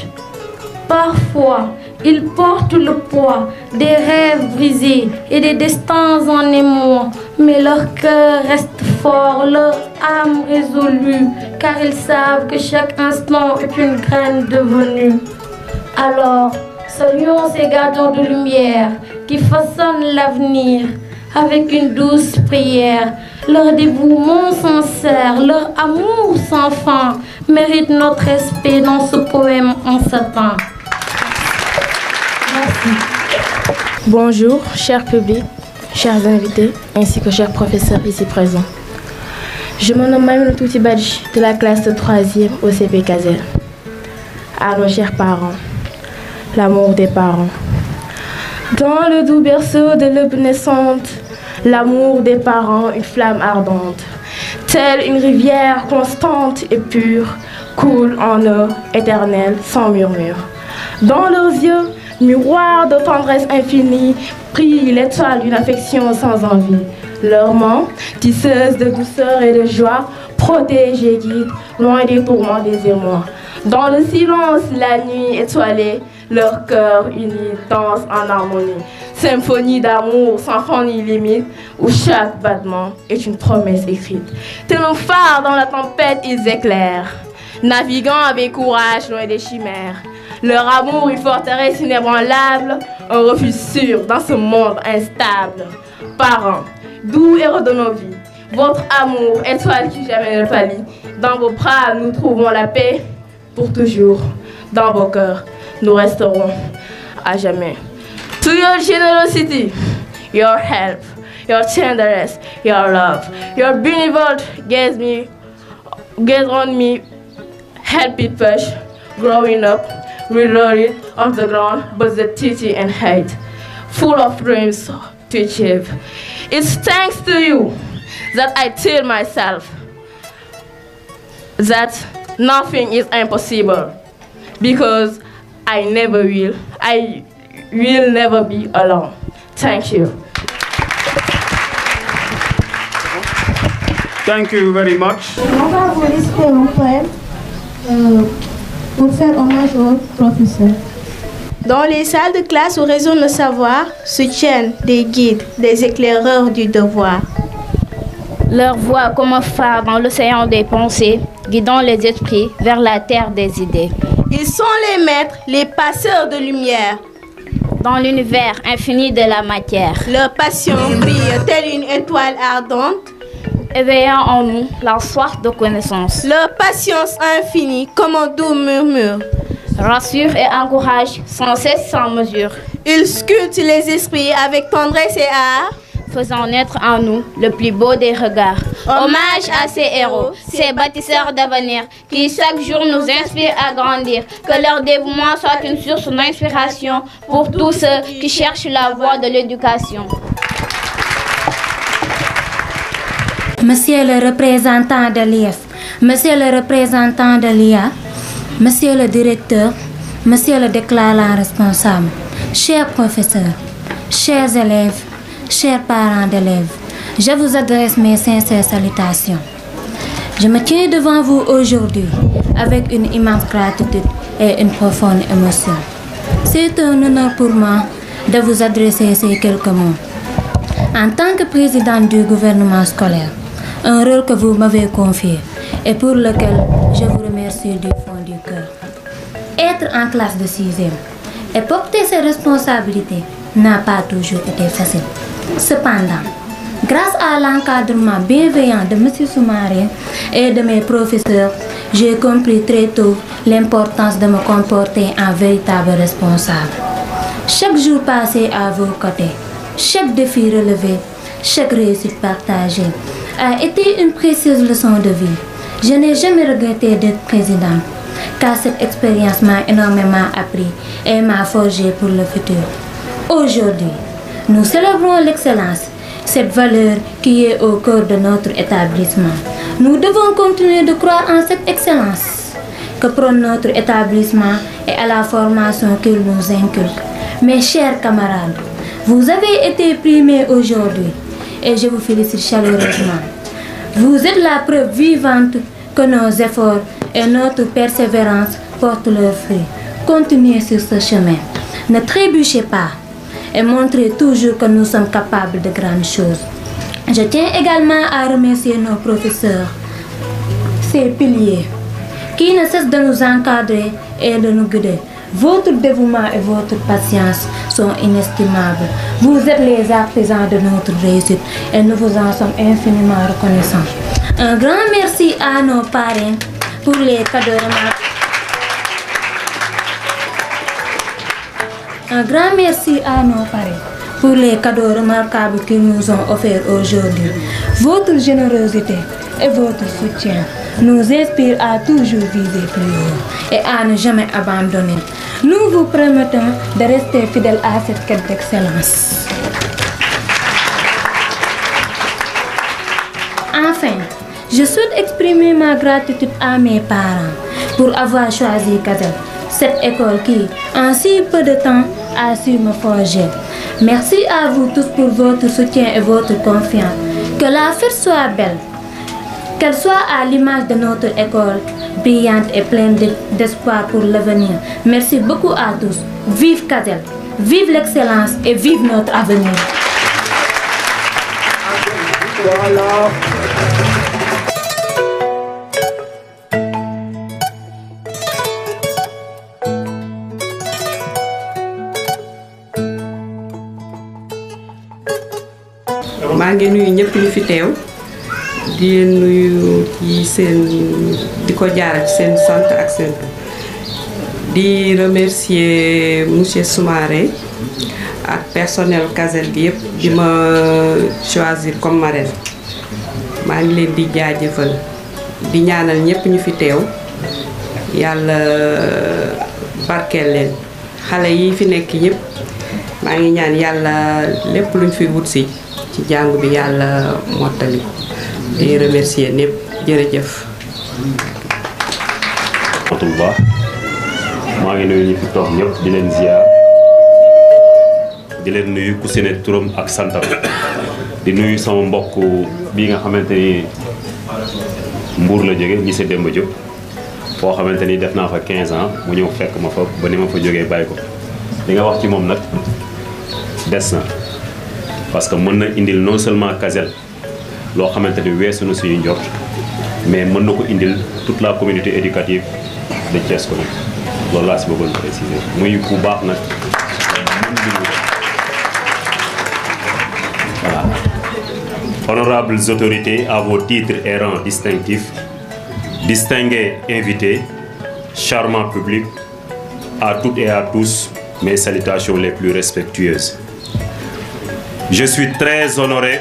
parfois, ils portent le poids des rêves brisés et des destins en émoi, mais leur cœur reste fort, leur âme résolue, car ils savent que chaque instant est une graine devenue. Alors, saluons ces gardiens de lumière qui façonnent l'avenir avec une douce prière. Leur dévouement sincère, leur amour sans fin mérite notre respect dans ce poème en satin. Merci. Bonjour, cher public, chers invités, ainsi que chers professeurs ici présents. Je me nomme Maïmouna Touti Badji de la classe de 3e au CP Kazel. À nos chers parents, l'amour des parents. Dans le doux berceau de l'aube naissante, l'amour des parents, une flamme ardente, telle une rivière constante et pure, coule en eau éternelle sans murmure. Dans leurs yeux, miroir de tendresse infinie, brille l'étoile d'une affection sans envie. Leurs mains, tisseuses de douceur et de joie, protègent et guident, loin des tourments des émois. Dans le silence, la nuit étoilée, leur cœur unis danse en harmonie. Symphonie d'amour sans fin ni limite, où chaque battement est une promesse écrite. Tel un phare dans la tempête, ils éclairent, naviguant avec courage loin des chimères. Leur amour, une forteresse inébranlable, un refuge sûr dans ce monde instable. Parents, doux héros de nos vies, votre amour, étoile qui jamais ne pâlit. Dans vos bras, nous trouvons la paix pour toujours. Dans vos cœurs, nous resterons à jamais. To your generosity, your help, your tenderness, your love, your benevolence gaze on me, help it push, growing up, reloaded off the ground, but the teaching and hate, full of dreams to achieve. It's thanks to you that I tell myself that nothing is impossible, because I will never be alone. Thank you. Thank you very much. On va vous réciter un poème pour faire hommage au professeur. Dans les salles de classe où résonne le savoir, se tiennent des guides, des éclaireurs du devoir. Leur voix comme un phare dans l'océan des pensées, guidant les esprits vers la terre des idées. Ils sont les maîtres, les passeurs de lumière. Dans l'univers infini de la matière. Leur passion brille telle une étoile ardente, éveillant en nous la soif de connaissance. Leur patience infinie comme un doux murmure rassure et encourage sans cesse, sans mesure. Ils sculptent les esprits avec tendresse et art, faisant naître en nous le plus beau des regards. Hommage à ces héros, ces bâtisseurs d'avenir qui chaque jour nous inspirent à grandir. Que leur dévouement soit une source d'inspiration pour tous ceux qui cherchent la voie de l'éducation. Monsieur le représentant de l'IEF, Monsieur le représentant de l'IA, Monsieur le directeur, Monsieur le déclarant responsable, chers professeurs, chers élèves, chers parents d'élèves, je vous adresse mes sincères salutations. Je me tiens devant vous aujourd'hui avec une immense gratitude et une profonde émotion. C'est un honneur pour moi de vous adresser ces quelques mots. En tant que présidente du gouvernement scolaire, un rôle que vous m'avez confié et pour lequel je vous remercie du fond du cœur. Être en classe de 6e et porter ses responsabilités n'a pas toujours été facile. Cependant, grâce à l'encadrement bienveillant de M. Soumaré et de mes professeurs, j'ai compris très tôt l'importance de me comporter en véritable responsable. Chaque jour passé à vos côtés, chaque défi relevé, chaque réussite partagée a été une précieuse leçon de vie. Je n'ai jamais regretté d'être présidente, car cette expérience m'a énormément appris et m'a forgé pour le futur. Aujourd'hui, nous célébrons l'excellence, cette valeur qui est au cœur de notre établissement. Nous devons continuer de croire en cette excellence que prône notre établissement et à la formation qu'il nous inculque. Mes chers camarades, vous avez été primés aujourd'hui et je vous félicite chaleureusement. Vous êtes la preuve vivante que nos efforts et notre persévérance portent leurs fruits. Continuez sur ce chemin. Ne trébuchez pas et montrez toujours que nous sommes capables de grandes choses. Je tiens également à remercier nos professeurs, ces piliers, qui ne cessent de nous encadrer et de nous guider. Votre dévouement et votre patience sont inestimables. Vous êtes les artisans de notre réussite et nous vous en sommes infiniment reconnaissants. Un grand merci à nos parrains pour les cadeaux remarquables. Un grand merci à nos parrains pour les cadeaux remarquables qu'ils nous ont offerts aujourd'hui. Votre générosité et votre soutien nous inspirent à toujours viser plus haut et à ne jamais abandonner. Nous vous promettons de rester fidèles à cette quête d'excellence. Enfin, je souhaite exprimer ma gratitude à mes parents pour avoir choisi Kazel, cette école qui, en si peu de temps, a su me forger. Merci à vous tous pour votre soutien et votre confiance. Que la fête soit belle, qu'elle soit à l'image de notre école, brillante et pleine d'espoir pour l'avenir. Merci beaucoup à tous. Vive Kasel, vive l'excellence et vive notre avenir. Voilà. maa ngi nuyu ñëpp ñu fi teew di leen nuyu ci seen di ko jaara ci seen sant ak seen di remercier monsieur Soumaré ak personnel Kasel bi yëpp di ma choisir comme marraine maa ngi leen di jaajëfal di ñaanal ñëpp ñu fi teew yàlla barkeel leen xale yi fi nekk ñëpp maa ngi ñaan yàlla lépp luñ fi wut si ci jàng bi yàlla mottali di remercier ñëpp jërëjëf. Touba maa ngi nuyu ñi fi toog ñëpp di leen ziar di leen nuyu ku si ne turam ak santam di nuyu sama mbokk bi nga xamante ni Mbour la jóge ñi si Demba Diop foo xamante ni def naa fa 15 ans mu ñëw fekk ma fa ba ni ma fa jógee bàyyi ko li nga wax ci moom nag des na parce que mën na indil non seulement Kasel loo xamante ni weesu na suñu njort mais mën na ko indil toute la communauté éducative de Thiès ko nag loolu laa si bëggoon préciser muy ku baax nag voilà. Honorables autorités, à vos titres et rangs distinctifs, distingués invités, charmants publics, à toutes et à tous, mes salutations les plus respectueuses. Je suis très honoré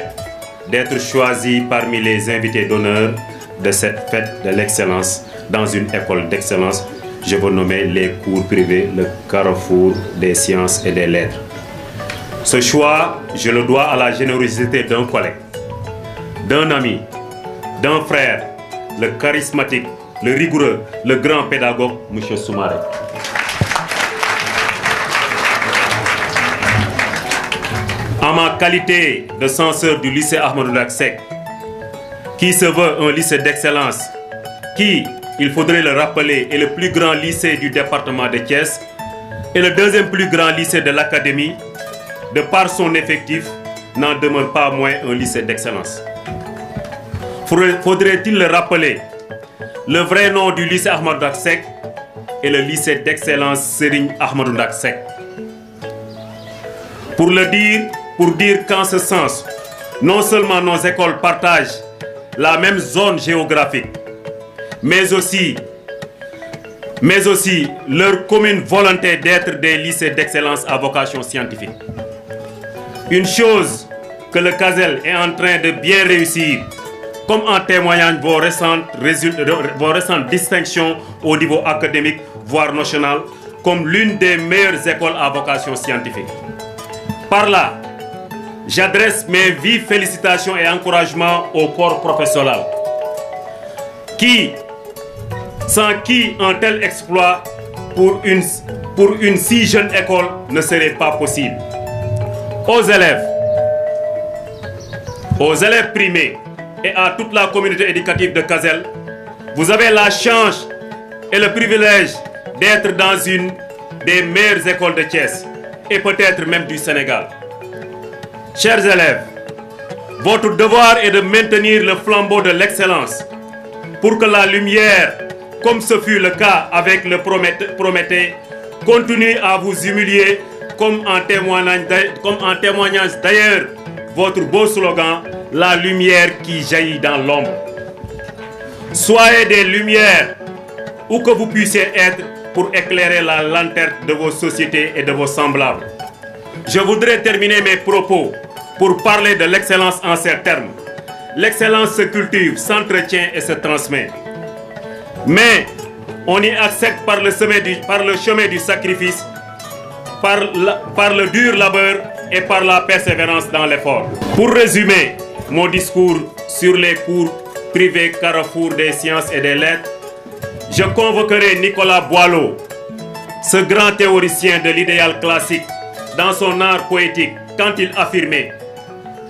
d'être choisi parmi les invités d'honneur de cette fête de l'excellence dans une école d'excellence. Je veux nommer les cours privés le carrefour des sciences et des lettres. Ce choix, je le dois à la générosité d'un collègue, d'un ami, d'un frère, le charismatique, le rigoureux, le grand pédagogue, M. Soumaré. En ma qualité de censeur du lycée Ahmadou Ndak Seck, qui se veut un lycée d'excellence, qui, il faudrait le rappeler, est le plus grand lycée du département de Thiès et le deuxième plus grand lycée de l'académie, de par son effectif, n'en demeure pas moins un lycée d'excellence. Faudrait-il le rappeler, le vrai nom du lycée Ahmadou Ndak Seck est le lycée d'excellence Serigne Ahmadou Ndak Seck. Pour dire qu'en ce sens, non seulement nos écoles partagent la même zone géographique, mais aussi leur commune volonté d'être des lycées d'excellence à vocation scientifique. Une chose que le Kasel est en train de bien réussir, comme en témoignent vos récentes distinctions au niveau académique, voire national, comme l'une des meilleures écoles à vocation scientifique. Par là, j'adresse mes vives félicitations et encouragements au corps professoral, sans qui un tel exploit pour une si jeune école ne serait pas possible. Aux élèves primés et à toute la communauté éducative de Kasel, vous avez la chance et le privilège d'être dans une des meilleures écoles de Thiès et peut-être même du Sénégal. Chers élèves, votre devoir est de maintenir le flambeau de l'excellence pour que la lumière, comme ce fut le cas avec le Prométhée, continue à vous humilier comme en témoignage d'ailleurs votre beau slogan, la lumière qui jaillit dans l'ombre. Soyez des lumières où que vous puissiez être pour éclairer la lanterne de vos sociétés et de vos semblables. Je voudrais terminer mes propos pour parler de l'excellence en ces termes. L'excellence se cultive, s'entretient et se transmet. Mais on y accède par le chemin du sacrifice, par le dur labeur et par la persévérance dans l'effort. Pour résumer mon discours sur les cours privés Carrefour des sciences et des lettres, je convoquerai Nicolas Boileau, ce grand théoricien de l'idéal classique, dans son art poétique, quand il affirmait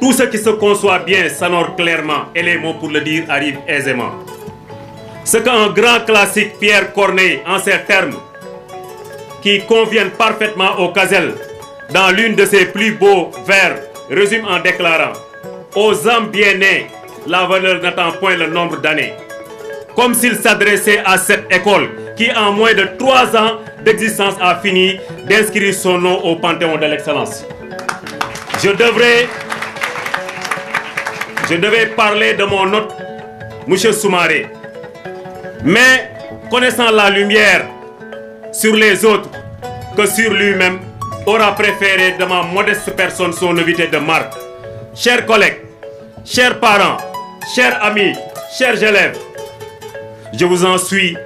Tout ce qui se conçoit bien s'honore clairement et les mots pour le dire arrivent aisément. Ce qu'un grand classique, Pierre Corneille, en ces termes, qui conviennent parfaitement au Cazel, dans l'une de ses plus beaux vers, résume en déclarant « Aux âmes bien nées, la valeur n'attend point le nombre d'années ». Comme s'il s'adressait à cette école qui, en moins de 3 ans d'existence, a fini d'inscrire son nom au Panthéon de l'excellence. Je devais parler de mon hôte, M. Soumaré. Mais, connaissant la lumière sur les autres que sur lui-même, aura préféré de ma modeste personne son invité de marque. Chers collègues, chers parents, chers amis, chers élèves, je vous en suis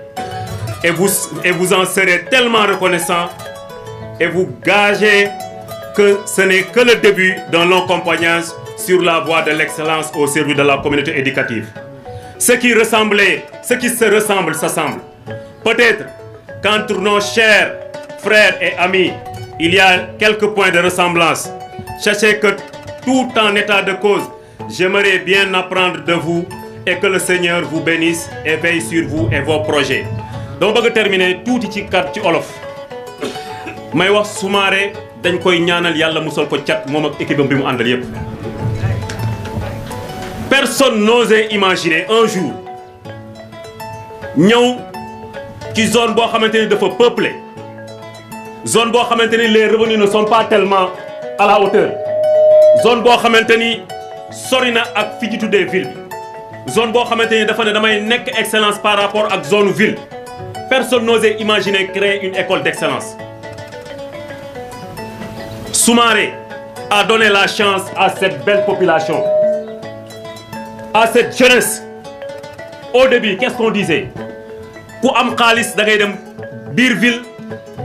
et vous en serez tellement reconnaissant et vous gagez que ce n'est que le début d'un long compagnonnage sur la voie de l'excellence au service de la communauté éducative. Ce qui se ressemble s'assemble. Peut-être qu'entre nos chers frères et amis, il y a quelques points de ressemblance. Sachez que tout en état de cause, j'aimerais bien apprendre de vous et que le Seigneur vous bénisse et veille sur vous et vos projets. Donc, je vais terminer tout ci carte ci olof. May wax Soumaré dañ koy ñaanal Yalla musal ko ciat mom ak équipe bi mu andal yépp. Personne n'osait imaginer un jour ñëw ci zone boo xamante ni dafa peuplé, zone boo xamante ni les revenus ne sont pas tellement à la hauteur, zone boo xamante ni sori na ak fi ñu tuddee ville bi, zone boo xamante ni dafa ne damay nekk excellence par rapport ak zone ville. Personne n'osait imaginer créer une école d'excellence. Soumaré a donné la chance à cette belle population, à cette jeunesse. Au début, qu'est-ce qu'on disait? Pour am khalis da ngay dem bir ville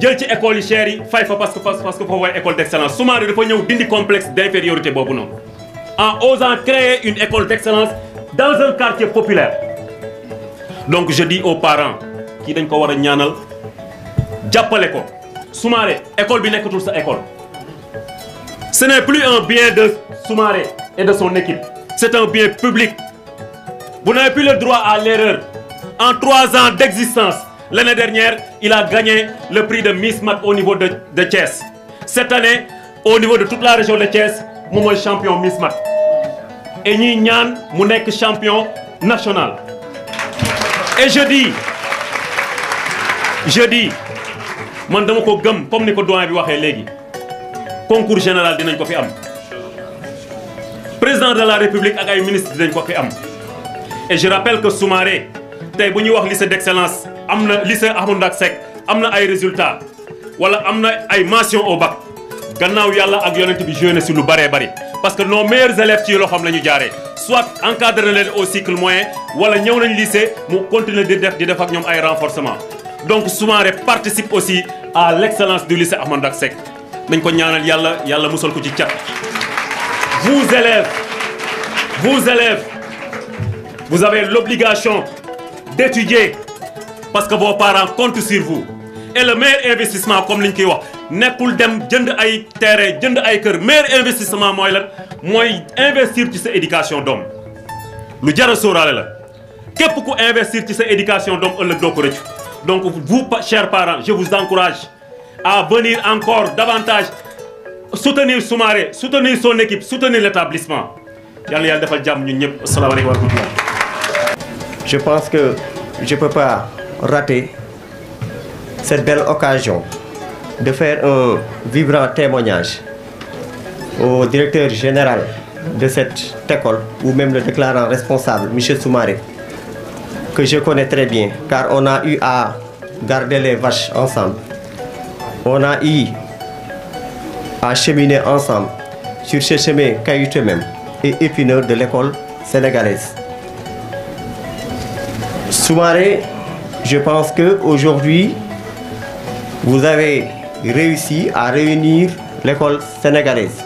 jël ci école yi cher yi fay fa parce que foofu mooy école d'excellence. Soumaré dafa ñëw dindi complexe d'infériorité boobu noonu en osant créer une école d'excellence dans un quartier populaire. Donc je dis aux parents qui dañ ko war a ñaanal jàppale ko. Soumaré école bi nekkatul sa école. Ce n'est plus un bien de Soumaré et de son équipe. C'est un bien public. Vous n'avez plus le droit à l'erreur. En 3 ans d'existence, l'année dernière, il a gagné le prix de Miss Mat au niveau de Thiès. Cette année, au niveau de toute la région de Thiès, moi, je suis champion Miss Mat. Et nous sommes champion national. Et je dis, man dama ko gëm comme ni ko doyen bi waxee léegi concours général dinañ ko fi am, président de la république ak ay ministre dinañ ko fi am. Et je rappelle que Soumaré tey bu ñuy wax lycée d'excellence am na lycée Ahmadou Ndak Seck am na ay résultats wala am na ay mentions au bac gannaaw yàlla ak yonent bi joué na si lu bëree bëri parce que nos meilleurs élèves ci loo xam la ñu jaaree soit encadré leen au cycle moyen wala ñëw nañ lycée mu continuer di def ak ñoom ay renforcement. Donc Soumaré participe aussi à l'excellence du lycée Ahmadou Ndak Seck nañ ko ñaanal yàlla musal ko ci cat. Vous élèves, vous avez l'obligation d'étudier parce que vos parents comptent sur vous. Et le meilleur investissement comme liñ koy wax nekkul dem jënd ay terrain jënd ay kër, meilleur investissement mooy lan mooy investir ci sa éducation doom. Lu jar a sóoraale la képp ku investir ci sa éducation doom ëllëg doo ko rëccu. Donc vous, chers parents, je vous encourage à venir encore davantage soutenir Soumaré, soutenir son équipe, soutenir l'établissement. Je pense que je ne peux pas rater cette belle occasion de faire un vibrant témoignage au directeur général de cette école ou même le déclarant responsable, M. Soumaré, que je connais très bien, car on a eu à garder les vaches ensemble. On a eu à cheminer ensemble sur ce chemin caillouteux même et épineux de l'école sénégalaise. Soumaré, je pense qu'aujourd'hui, vous avez réussi à réunir l'école sénégalaise.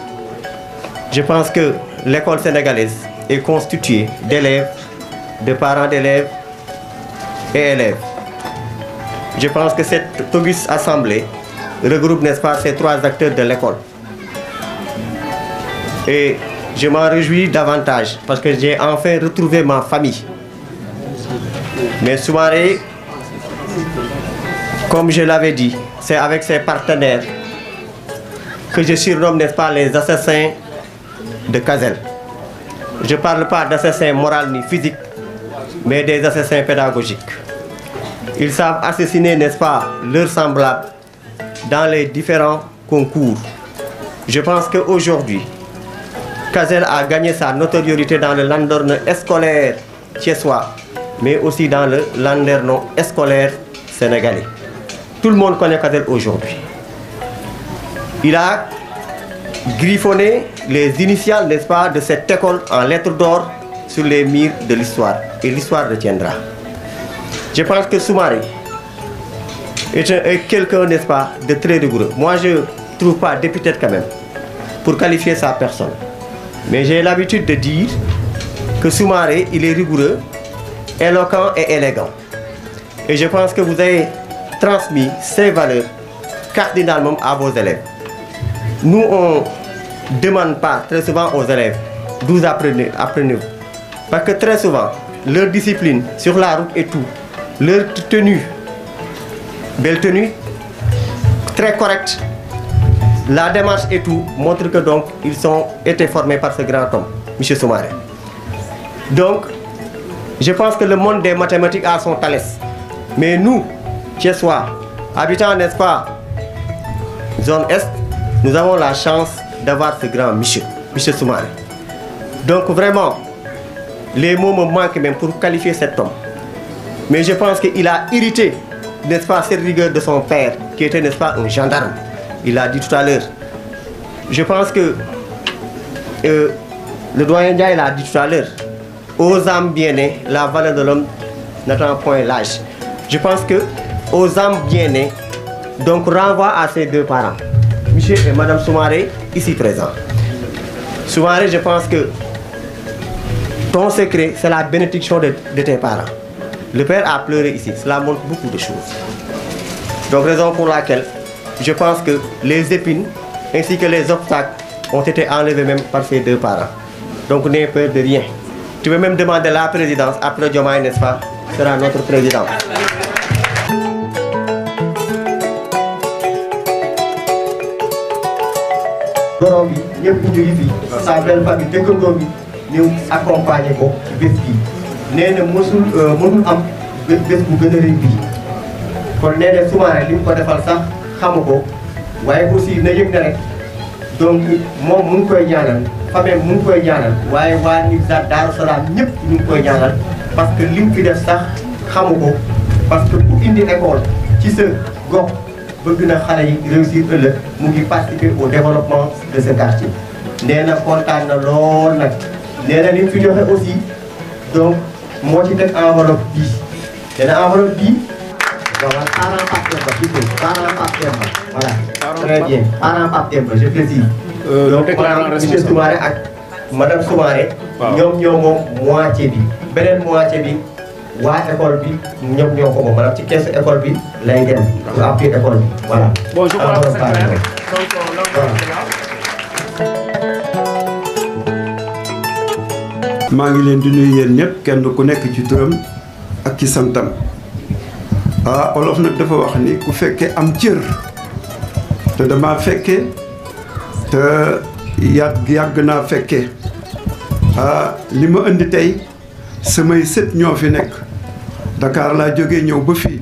Je pense que l'école sénégalaise est constituée d'élèves, de parents d'élèves, et élèves. Je pense que cette auguste assemblée regroupe, n'est-ce pas, ces 3 acteurs de l'école. Et je m'en réjouis davantage parce que j'ai enfin retrouvé ma famille. Mais Soumaré, comme je l'avais dit, c'est avec ses partenaires que je surnomme, n'est-ce pas, les assassins de Kazel. Je ne parle pas d'assassins moraux ni physiques, mais des assassins pédagogiques. Ils savent assassiner, n'est-ce pas, leurs semblables dans les différents concours. Je pense qu'aujourd'hui, Kazel a gagné sa notoriété dans le landerneau scolaire thiessois, mais aussi dans le landerneau scolaire sénégalais. Tout le monde connaît Kazel aujourd'hui. Il a griffonné les initiales, n'est-ce pas, de cette école en lettres d'or sur les murs de l'histoire. Et l'histoire retiendra. Je pense que Soumaré est quelqu'un, n'est-ce pas, de très rigoureux. Moi, je ne trouve pas d'épithète quand même pour qualifier sa personne. Mais j'ai l'habitude de dire que Soumaré, il est rigoureux, éloquent et élégant. Et je pense que vous avez transmis ces valeurs cardinalement à vos élèves. Nous, on ne demande pas très souvent aux élèves d'où apprenez-vous. Parce que très souvent, leur discipline sur la route et tout, leur tenue, belle tenue, très correcte, la démarche et tout, montre que donc ils ont été formés par ce grand homme, M. Soumaré. Donc, je pense que le monde des mathématiques a son Thalès. Mais nous, Thiessois, habitants, n'est-ce pas, zone Est, nous avons la chance d'avoir ce grand monsieur, M. Soumaré. Donc vraiment, les mots me manquent même pour qualifier cet homme. Mais je pense qu'il a hérité, n'est-ce pas, cette rigueur de son père, qui était, n'est-ce pas, un gendarme. Il l'a dit tout à l'heure. Je pense que le doyen Ndiaye l'a dit tout à l'heure. Aux âmes bien-nées, la valeur de l'homme n'attend point l'âge. Je pense que aux âmes bien-nées, donc renvoie à ses deux parents, Monsieur et Madame Soumaré, ici présents. Soumaré, je pense que ton secret, c'est la bénédiction de tes parents. Le père a pleuré ici, cela montre beaucoup de choses. Donc raison pour laquelle je pense que les épines ainsi que les obstacles ont été enlevés même par ses deux parents. Donc n'aie peur de rien. Tu peux même demander la présidence après Diomaye, n'est-ce pas, sera notre président. borom bi ñëpp ñu ngi fi sa belle famille dëkkandoo bi ñëw accompagner ko ci bés bi nee na mënul am bés bu gën a rëy bii kon nee na Soumaré li mu ko defal sax xamu ko waaye aussi na yëg ne rek donc moom mu ngi koy ñaanal famille mu ngi koy ñaanal waaye waa Nimzatt Daaru Salaam ñëpp ñu ngi koy ñaanal parce que li mu fi def sax xamu ko parce que ku indi école ci sa gox bëgg na xale yi réussir ëllëg mu ngi participer au développement de ce quartier. nee na kontaan na lool nag nee na li mu fi joxe aussi donc moo ci teg enveloppe bii nee na enveloppe bii voilà parent Pape Demba plutôt parent Pape Demba voilà très bien parent Pape Demba je précise. donc monsieur Soumaré ak madame Soumaré. ñoom ñoo moom moitié bi beneen moitié bi. waa école bi ñoom ñoo ko moom maanaam ci keesu école bi lay dem pour appuyer école bi voilà. bon je crois que c'est clair. maa ngi leen di nuyu yéen ñëpp kenn ku nekk ci turam ak ci santam ah olof nag dafa wax ni ku fekkee am cër te dama fekkee te yàgg naa fekkee ah li ma indi tey samay sët ñoo fi nekk Dakar laa jógee ñëw ba fii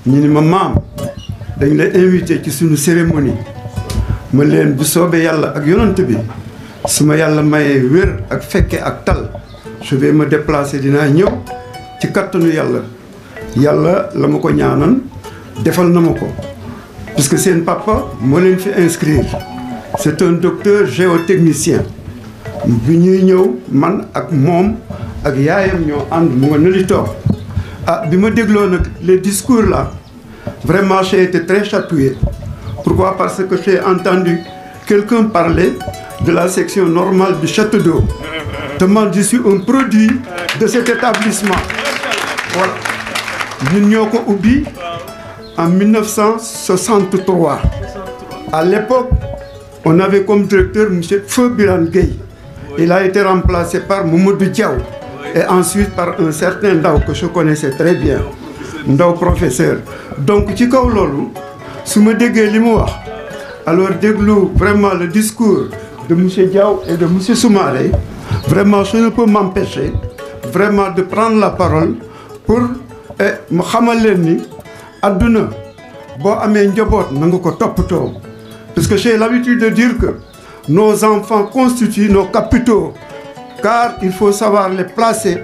ñu ni ma maam dañ la invité ci suñu cérémonie ma leen bu soobee yàlla ak yonant bi su ma yàlla mayee wér ak fekke ak tal je vais me déplacer dinaa ñëw ci kattanu yàlla yàlla la ma ko ñaanan defal na ma ko puisque seen papa moo leen fi inscrire c'est un docteur géotechnicien bi ñuy ñëw man ak moom ak yaayam ñoo ànd mu nga nëli toog ah bi ma dégloo nag les discours là vraiment j'ai été très chatouillé. Pourquoi? Parce que j'ai entendu quelqu'un parler de la section normale du château d'eau. Tellement je suis un produit de cet établissement. Voilà. Nous ñoo ko ubbi en 1963. À l'époque, on avait comme directeur M. Feu Birane Gueye. Il a été remplacé par Mamadou Diaw et ensuite par un certain Ndaw que je connaissais très bien, Ndaw professeur. Donc ci kaw loolu su ma déggee li mu wax alors déglu vraiment le discours de monsieur Diaw et de monsieur Soumaré, vraiment je ne peux m'empêcher vraiment de prendre la parole pour ma xamal leen ni adduna boo amee njaboot na nga ko toppatoo. Parce que j'ai l'habitude de dire que nos enfants constituent nos capitaux, car il faut savoir les placer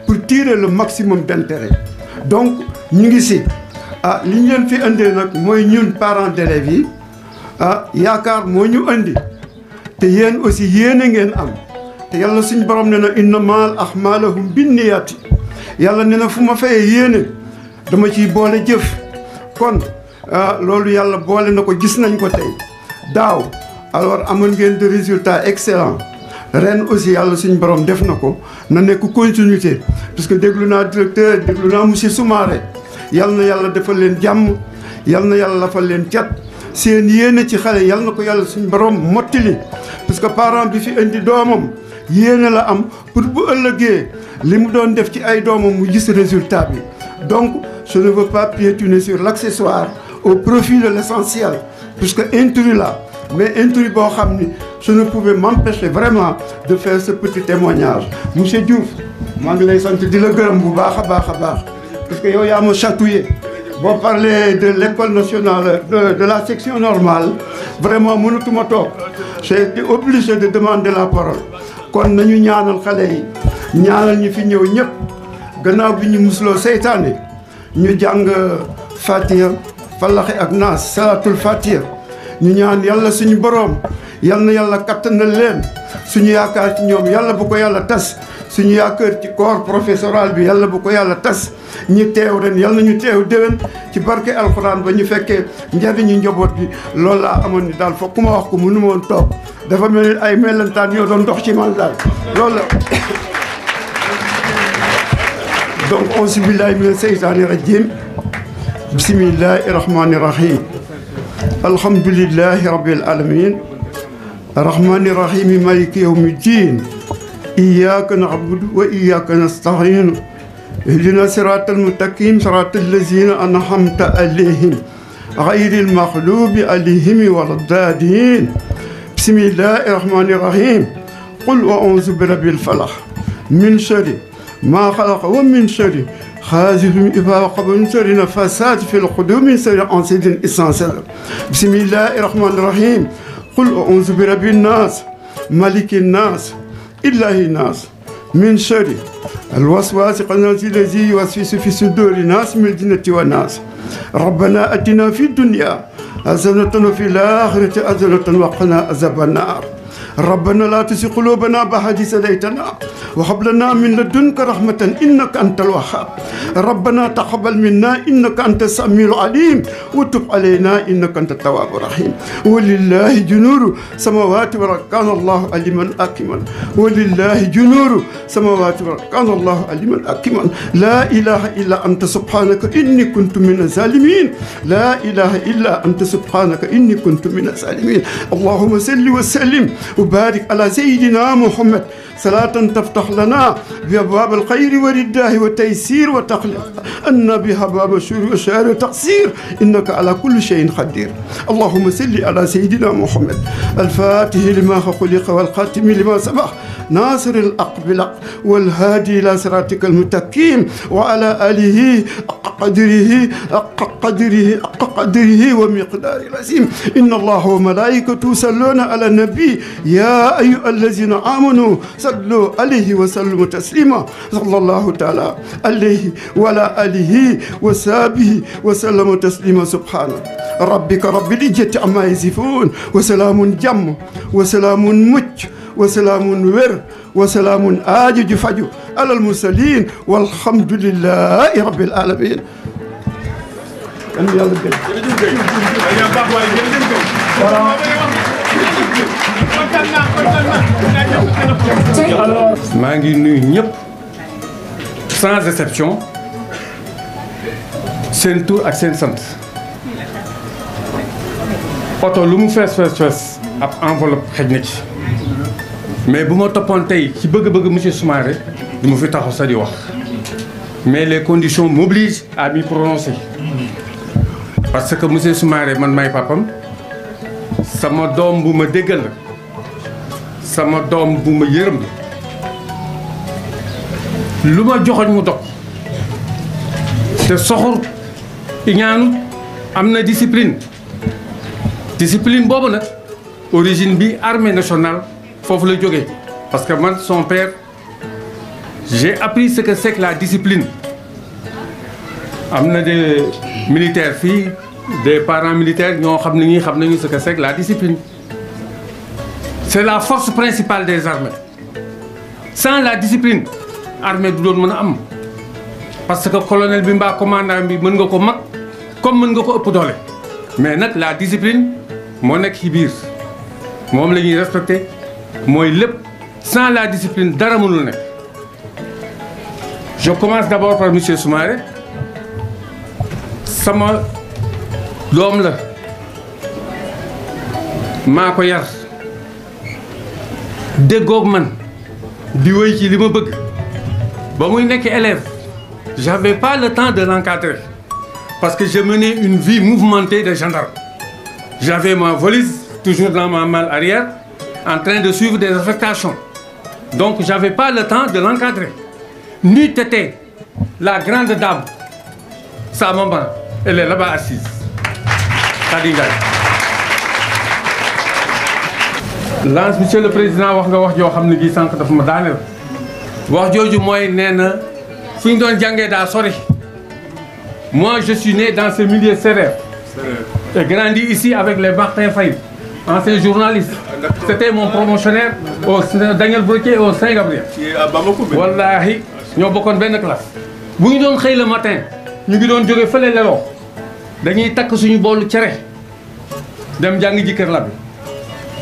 pour tirer le maximum d'intérêt. Donc ñu ngi si li ñu leen fi indee nag mooy ñun parents d'élèves yi yaakaar moo ñu indi te yéen aussi yéene ngeen am te yàlla suñ borom ne na innamal a'maaluhum binniyaati yàlla ne na fu ma fayee yéene dama ciy boole jëf kon loolu yàlla boole na ko gis nañ ko tey daaw alors amoon ngeen de résultats excellents ren aussi yàlla suñ borom def na ko na nekk continuité parce que déglu naa directeur déglu naa monsieur Soumaré yal na yàlla defal leen jàmm yal na yàlla lafal leen cat seen yéene ci xale yal na ko yàlla suñ borom mottali parce que parent bi fi indi doomam yéene la am pour bu ëllëgee li mu doon def ci ay doomam mu gis résultat bi. Donc je ne veux pas piétiner sur l'accessoire au profit de l'essentiel puisque intrus là mais intrus boo xam ni je ne pouvais m'empêcher vraiment de faire ce petit témoignage. Monsieur Diouf maa ngi lay sant di la gërëm bu baax a baax a baax parce que yow yaa ma chatouillé boo parler de l'école nationale de la section normale vraiment mënatuma toog j'ai été obligé de demander la parole kon nañu ñaanal xale yi ñaanal ñi fi ñëw ñëpp gannaaw bi ñu musloo seytaane ñu jàng Fatiha Falaxi ak Naas salatul Fatiha ñu ñaan yàlla suñu boroom yal na yàlla kattanal leen suñu yaakaar ci ñoom yàlla bu ko yàlla tas suñu yaakaar ci corps professoral bi yàlla bu ko yàlla tas ñi teew ren yàlla na ñu teew déwén ci barke alxuraan ba ñu fekkee njariñu njaboot bi loolu laa amoon ni daal foog ku ma wax ko mënu ma woon toog dafa mel ni ay melentaan yoo doon dox ci man daal loolu la donc auzu billahi mina seytaani rajim bismillahi rahmani rahim alhamdulillahi rabbil alamin rahmani rahim maliki yawmi ddin iyyaka na'budu wa iyyaka nasta'in ihdina siratal mustaqim siratal ladzina an'amta alayhim ghayril maghdubi alayhim waladdallin bismillahir rahmanir rahim qul a'udhu birabbil falaq min sharri ma khalaqa wa min sharri غاسق إذا وقب من شر النفاثات في العقد من شر حاسد إذا حسد بسم الله الرحمن الرحيم قل أعوذ برب الناس ملك الناس إله الناس من شر الوسواس الذي يوسوس في صدور الناس من الجنة والناس ربنا آتنا في الدنيا حسنة وفي الآخرة حسنة وقنا عذاب النار ربنا لا تزغ قلوبنا بعد إذ هديتنا وهب لنا من لدنك رحمة إنك أنت الوهاب ربنا تقبل منا إنك أنت السميع العليم وتب علينا إنك أنت التواب الرحيم ولله جنود السماوات والأرض كان الله عليما حكيما ولله جنود السماوات والأرض كان الله عليما حكيما لا إله إلا أنت سبحانك إني كنت من الظالمين لا إله إلا أنت سبحانك إني كنت من الظالمين اللهم صل وسلم وبارك على سيدنا محمد صلاة تفتح لنا بأبواب الخير والرداه والتيسير وتخلق أن بها باب الشر والشهر والتقصير إنك على كل شيء قدير اللهم صل على سيدنا محمد الفاتح لما خلق والخاتم لما سبق ناصر الحق بالحق والهادي إلى صراطك المستقيم وعلى آله قدره ومقدار العظيم إن الله وملائكته يصلون على النبي يا أيها الذين آمنوا صلوا عليه وسلموا تسليما صلى الله تعالى عليه وعلى آله وصحبه وسلم تسليما سبحان ربك رب العزة عما يصفون وسلام جم وسلام مج وسلام ور وسلام آجج فجو على المرسلين والحمد لله رب العالمين. maa ngi nuyu ñëpp sans exception seen tur ak seen sant oto lu mu fees ab enveloppe xëj na ci mais bu ma toppoon tey ci bëgg-bëgg monsieur Soumaré du ma fi taxaw sa di wax mais les conditions m'obligent à m'y prononcer parce que monsieur Soumaré man may papam sama doom bu ma déggal la sama doom bu ma yërëm la lu ma joxoñ mu dog te soxor iñaanut am na discipline boobu nag origine bi armée nationale foofu la jógee parce que man son père j'ai appris ce que c'est que la discipline am na des militaires fii des parents militaires ñoo xam ne ñi xam nañu ce que c'est que la discipline c'est la force principale des armées sans la discipline armée du doon mën a am parce que colonel bi mbaa commandant bi mën nga ko mag comme mën nga ko ëpp doole mais nag la discipline moo nekk ci biir moom la ñuy respecté mooy lépp sans la discipline dara mënul nekk. Je commence d'abord par monsieur Soumaré sama doom la maa ko yar déggoog man di wéy ci li ma bëgg ba muy nekk élève j'avais pas le temps de l'encadrer parce que je menais une vie mouvementée de gendarme. J'avais ma valise toujours dans ma malle arrière en train de suivre des affectations. Donc j'avais pas le temps de l'encadrer. N'eût été la grande dame, sa maman, elle est là-bas assise. Lance, monsieur le président, wax nga wax joo xam ne gi sànq dafa ma daaneel wax jooju mooy nee na fu ñu doon jàngee daa sori. Moi je suis né dans ce milieu sérère et grandi ici avec les Martin Faye, ancien journaliste. C'était mon promotionnaire au Daniel Brocquier au Saint-Gabriel. Wallahi ñoo bokkoon benn classe. bu ñu doon xëy le matin ñu ngi doon jóge fële leloo dañuy takk suñu boolu cere dem jàng ji kër la bi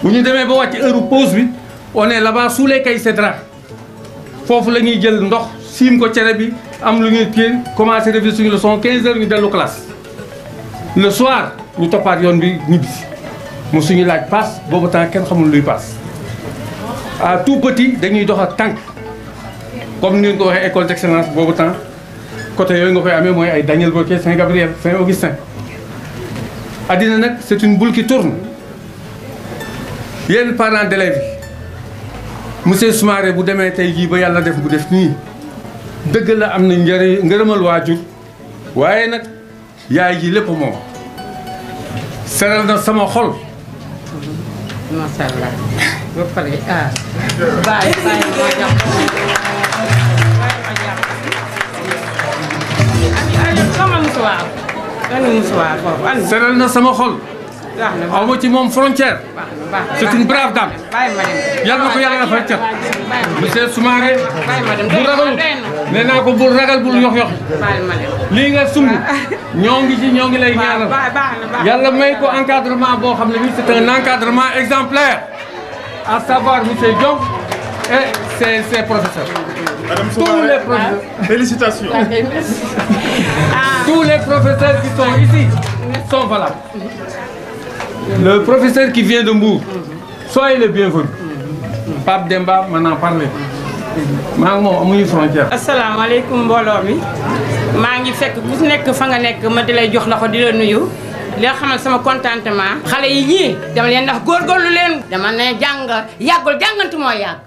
bu ñu demee ba wàcc heure pause bi on est là-bas sous les cailles cédra foofu la ñuy jël ndox siim ko cere bi am lu ñuy kii commencé def suñu leçon 15 heures ñu dellu classe. Le soir ñu toppaat yoon bi ñibbisi mu suñu laaj paas boobu temps kenn xamul luy paas à tout petit dañuy dox ak tànk comme ni ngeen ko waxee école d'excellence boobu temps côté yooyu nga koy amee mooy ay Daniel Brocquier Saint-Gabriel Saint-Augustin. addina nag c'est une boule qui tourne yéen parents d'élèves yi monsieur Soumaré bu demee tey jii ba yàlla def bu def nii dëgg la am na njëriñ ngërëmal waajur waaye nag yaay ji lépp moom seral na sama xol. macha allah ba pare bàyyi moo jàpp seral na sama xol. aw ma ci moom frontière. c'est une brave dame. yàlla na ko yàlla dafa cat. monsieur Soumaré bu ragalut nee naa ko bul ragal bul yox yox lii nga sumb ñoo ngi lay ñaanal yàlla may ko encadrement boo xam ne bi c'est un encadrement exemplaire à savoir monsieur Diop et ses professeurs. Tous les professeurs. Félicitations. Tous les professeurs qui sont ici sont valables. Le professeur qui vient de Mbour, soyez le bienvenu. Pape Demba m'en a parlé. maa ngi moom amuñu frontière. asalaamaaleykum mbooloo mi maa ngi fekk ku nekk fa nga nekk ma di lay jox loxo di la nuyu li nga xamal sama contentement. xale yi ñii dama leen ndax góorgóorlu leen. dama ne jàng yàggul jàngantu moo yàgg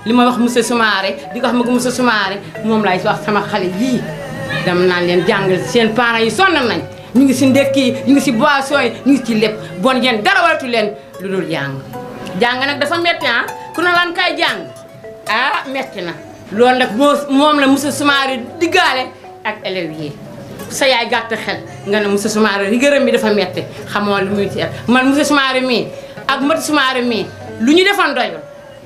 li ma wax monsieur Soumaré di ko wax ma ko monsieur Soumaré moom laay wax sama xale yii dama naan leen jàngal seen parents yi sonn nañ ñu ngi si ndekki yi ñu ngi si boisson yi ñu ngi ci lépp bon yéen dara waratu leen lu dul jàng. jàng nag dafa métti ku ne lan kay jàng. ah metti na loolu nag moom la monsieur Soumaré diggaale ak élèves yi sa yaay gàtt xel nga ne monsieur Soumaré rigëram bi dafa metti xamoo lu muy ci man monsieur Soumaré mii ak Mati Soumaré mii lu ñu defoon doyul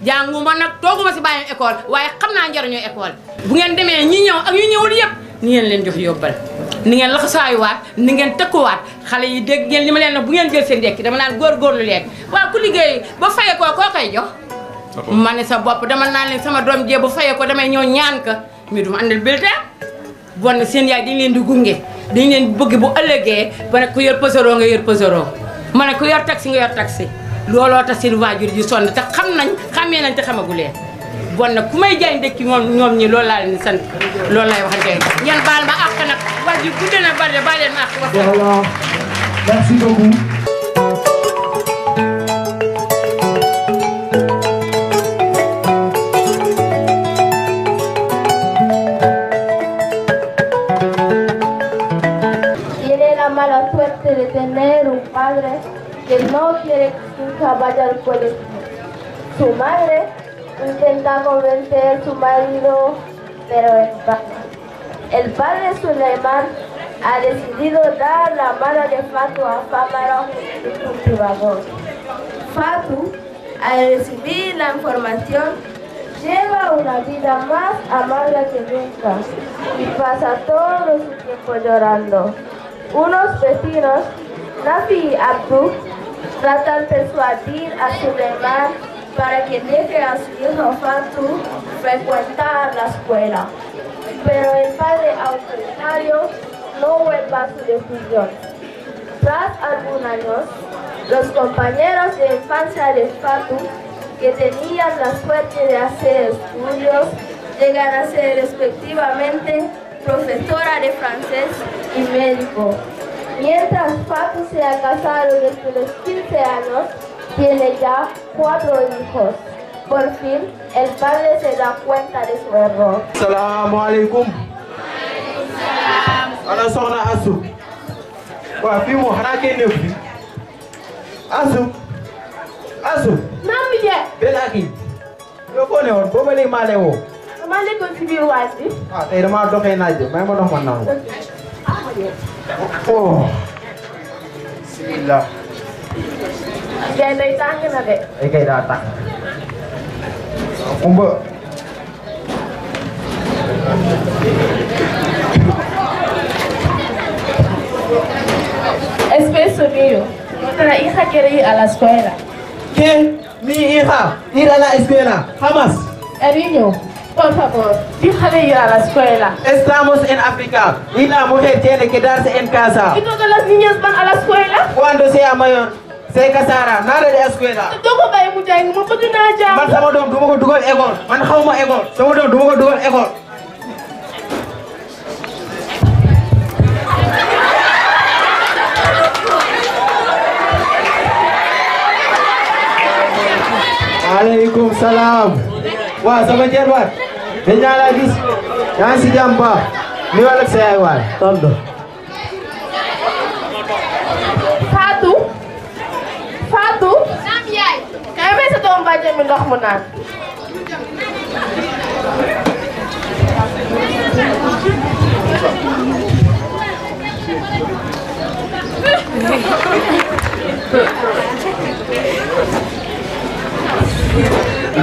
jànguma nag tooguma si bàyyam école waaye xam naa njariñu école bu ngeen demee ñi ñëw ak ñu ñëwul yëpp ni ngeen leen jox yóbbal ni ngeen laxasaayuwaat ni ngeen tëkkuwaat xale yi dégg ngeen li ma leen ne bu ngeen jël seen ndekki dama naan góorgóorlu leen waaw ku liggéey ba faye koo koy jox ma ne sa bopp dama naan leen sama doom jee bu fayee ko damay ñëw ñaan ka mais du ma àndal bulletin bon seen yaay dañ leen di gunge dañ leen bëgg bu ëllëgee ba ne ku yor pësaroo nga yor pësaroo ma ne ku yor taxi nga yor taxi looloo tax seen waajur ji sonn te xam nañ xamee nañ te xamaguleen bon nag ku may jaay ndekki ñoom ñi loolu laa leen di sant loolu lay waxante ngeen baal ma àq nag wax ji gudde na bari baal leen ma àq wax Voilà. Merci beaucoup. Tiene la mala suerte de tener un padre que no quiere que su hija vaya al colegio. Su madre intenta convencer a su marido, pero en vano. El padre Suleiman ha decidido dar la mano de Fatu a Famara, su cultivador. Fatu, al recibir la información, lleva una vida más amarga que nunca y pasa todo su tiempo llorando. Unos vecinos, Nafi y Abdu, tratan de persuadir a Suleiman para que deje a su hijo Fatu frecuentar la escuela. Pero el padre autoritario no vuelve a su decisión. Tras algunos años, los compañeros de infancia de Fatu, que tenían la suerte de hacer estudios, llegan a ser respectivamente profesora de francés y médico. Mientras Fatu se ha casado desde los 15 años, tiene ya 4 hijos. Por fin, el padre se da cuenta de su error. Assalamu alaikum. Ana soxna Asu. Waaw fii moom xanaa kenn nekku fi. Asu. Naam bi jeex. Bella kii. Yow foo ne woon boo ma léegi maa lay woo. Dama nekkoon ci biir waas bi. Ah tey damaa doxee naaj bi may ma dox ma naaw. Oh. Bismillah. Jaay day tàng na de. Ay kay daa tax. Kumba. Espeso mío, nuestra hija quiere ir a la escuela. ¿Qué? Mi hija, ir a la escuela, jamás. El niño, por favor, déjale ir a la escuela. Estamos en África y la mujer tiene que quedarse en casa. ¿Y todas las niñas van a la escuela? Cuando sea mayor, se casará, nada de escuela. Doko baye mu jàng ma bëgg naa jàng. Man sama doom duma ko dugal école, man xawma école, sama doom duma ko dugal école. Alaikum salam. Wah, sama jarbat. Dañu la gis. Yaa si jàmm ba. Ni wala sa yaay waay. Tonto. Fatou. Naam yaay. Kay may sa doom bàjjen mi ndox mu naan.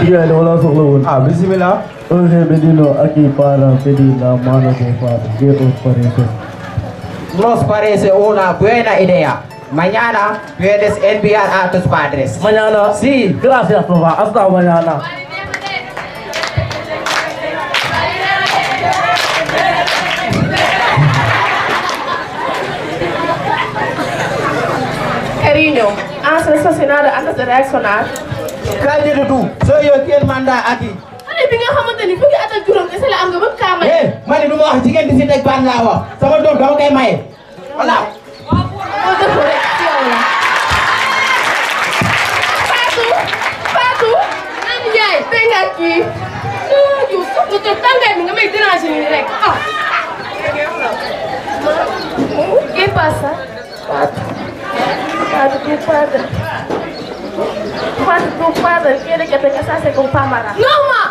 Iya, ada orang sok lawan. Ah, bismillah. Oke, bedino aquí para pedir la mano de Fatu. ¿Qué os parece? Nos parece una buena idea. Mañana puedes enviar a tus padres. Mañana. Sí. Gracias, papá. Hasta mañana. Cariño, has estacionado antes de reaccionar. Kaje du. So yo ken mandat aquí. Xale bi nga xamante ni fukki at ak juróom kese la am nga bëgg kaa maye. Ma ne du ma wax jigéen di si teg ban laa wax. Sama doom dama koy maye. Voilà. Moo dëpp rek ci yow la. Fatou. Naam Ndiaye. Tey nga kii. Yow soxna te tàngaay bi nga may déranger nii rek. ¿Qué pasa? Fatou, tu padre. Tu padre quiere que te casase con Famara. No, ma.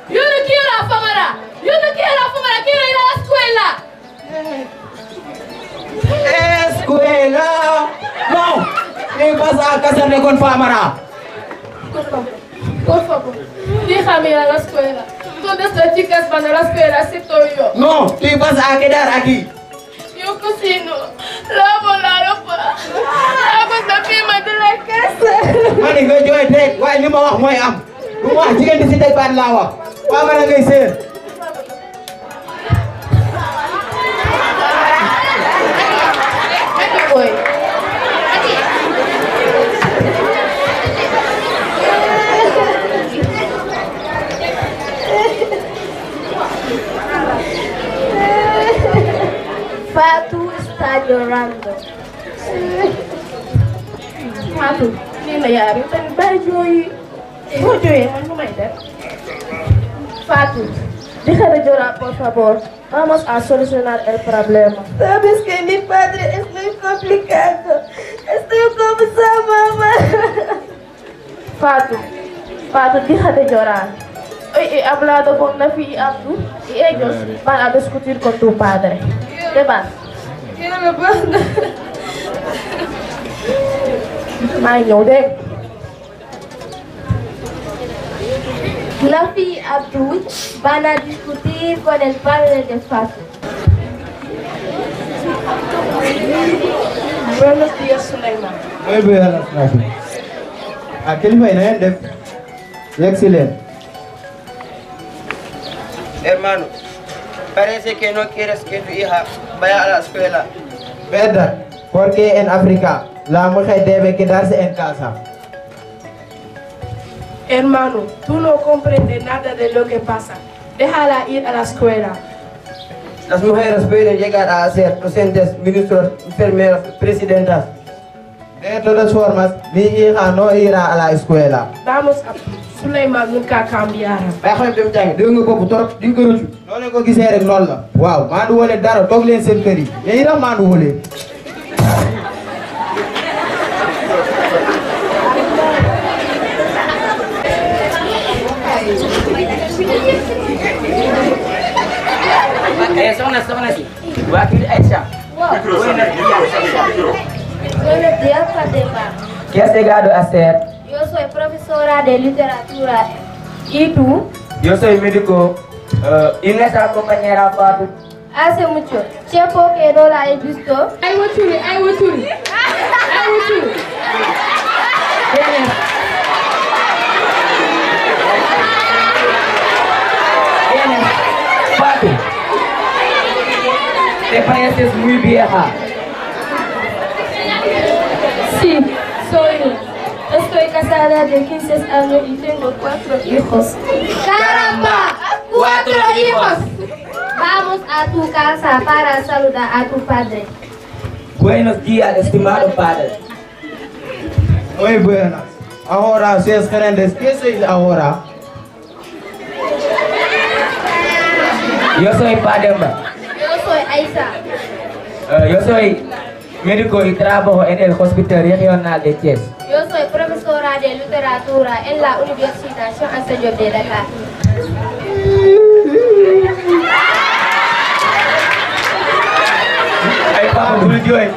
Yo no quiero a Famara. Yo no quiero a Famara. Quiero ir a la escuela. Escuela. No. ¿Qué vas a casarte con Famara? Por favor, déjame ir a la escuela. Todas las chicas van a la escuela, excepto yo. No, tú vas a quedar aquí. Yo cocino, lavo la ropa, hago también más de la casa. Ma ne nga jooy rek waaye li ma wax mooy am. Du ma wax jigéen di si teg ban laa wax. Famara ngay seet. Sadio Rando. Fatou, lii la yaa bi tamit bàyyi jooyi. Boo jooyee man nu may def. Fatou, déjame llorar, por favor. Vamos a solucionar el problema. Sabes que mi padre es muy complicado. Estoy como su mamá. Fatou, deja de llorar. Hoy he hablado con Nafi y Abdou y ellos van a discutir con tu padre. ¿Te vas? May ñëw dégg. Nafi y Abdou van a discutir con el padre de Fatou. Buenos días, Souleymane. Muy buenas noches. Ah, kilifa yi na ngeen def. Yegg si leen. Hermano, parece que no quieres que tu hija vaya a la escuela. Verdad, porque en África la mujer debe quedarse en casa. Hermano, tú no comprendes nada de lo que pasa. Déjala ir a la escuela. Las mujeres pueden llegar a ser docentes, ministros, enfermeras, presidentas. De todas formas, mi hija no irá a la escuela. Vamos a Souleymane nunca cambiará. Bay xam dem jàng dégg nga bopp torop di nga ko rëccu. Noo leen ko gisee rek noonu la. Waaw maandu woo leen dara toog leen seen kër yi. Yéen itam maandu woo leen. Soxna si. Waa kii di Aïcha. Buenos días, Fatima. ¿Qué has llegado a hacer? Yo soy profesora de literatura. ¿Y tú? Yo soy médico. ¿Y nuestra compañera Fatou? Hace mucho tiempo que no la he visto. Ay, Wachuri. ¿Quién es? Fatou. Te pareces muy vieja. Sí, soy. Estoy casada de 15 años y tengo 4 hijos. ¡Caramba! ¡4 hijos! Vamos a tu casa para saludar a tu padre. Buenos días, estimado padre. Muy buenas. Ahora, ustedes gerentes, ¿qué sois ahora? Yo soy Pademba. Yo soy Aisa. Yo soy médico y trabajo en el Hospital Regional de Thiès. Yo soy profesora de literatura en la Universidad Cheikh Anta Diop de Dakar. Ay, Papa, bul jooy.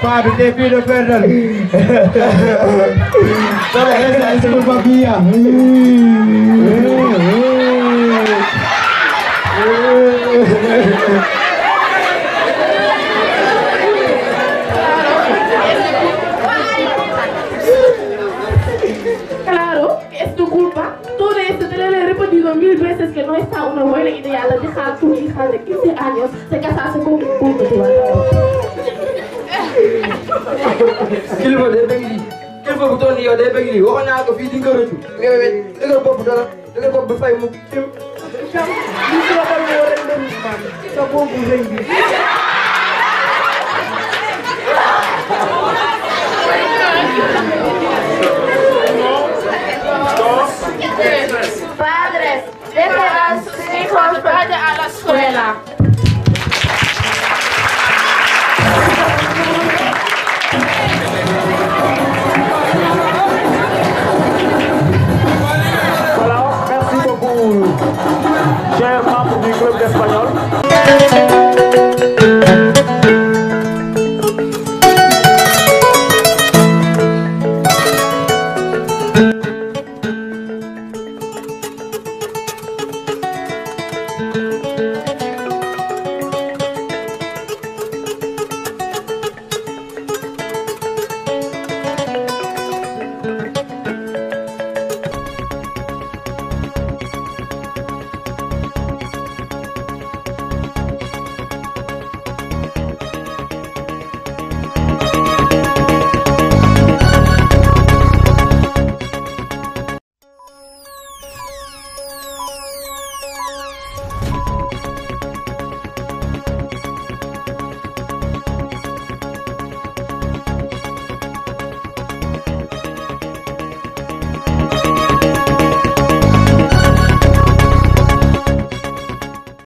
Fatou, te pido perdón. Pero esa es culpa mía. Claro, es tu culpa. Todo esto te lo he repetido 1000 veces que no está una buena idea la dejar a tu hija de 15 años se casarse con un punto de Kilifa day bëgg lii kilifa bu toll nii yow day bëgg lii waxoon naa ko fii di nga rëccu nga wet dëgër bopp dara dëgër bopp du fay mu tim sa boobu rëy bi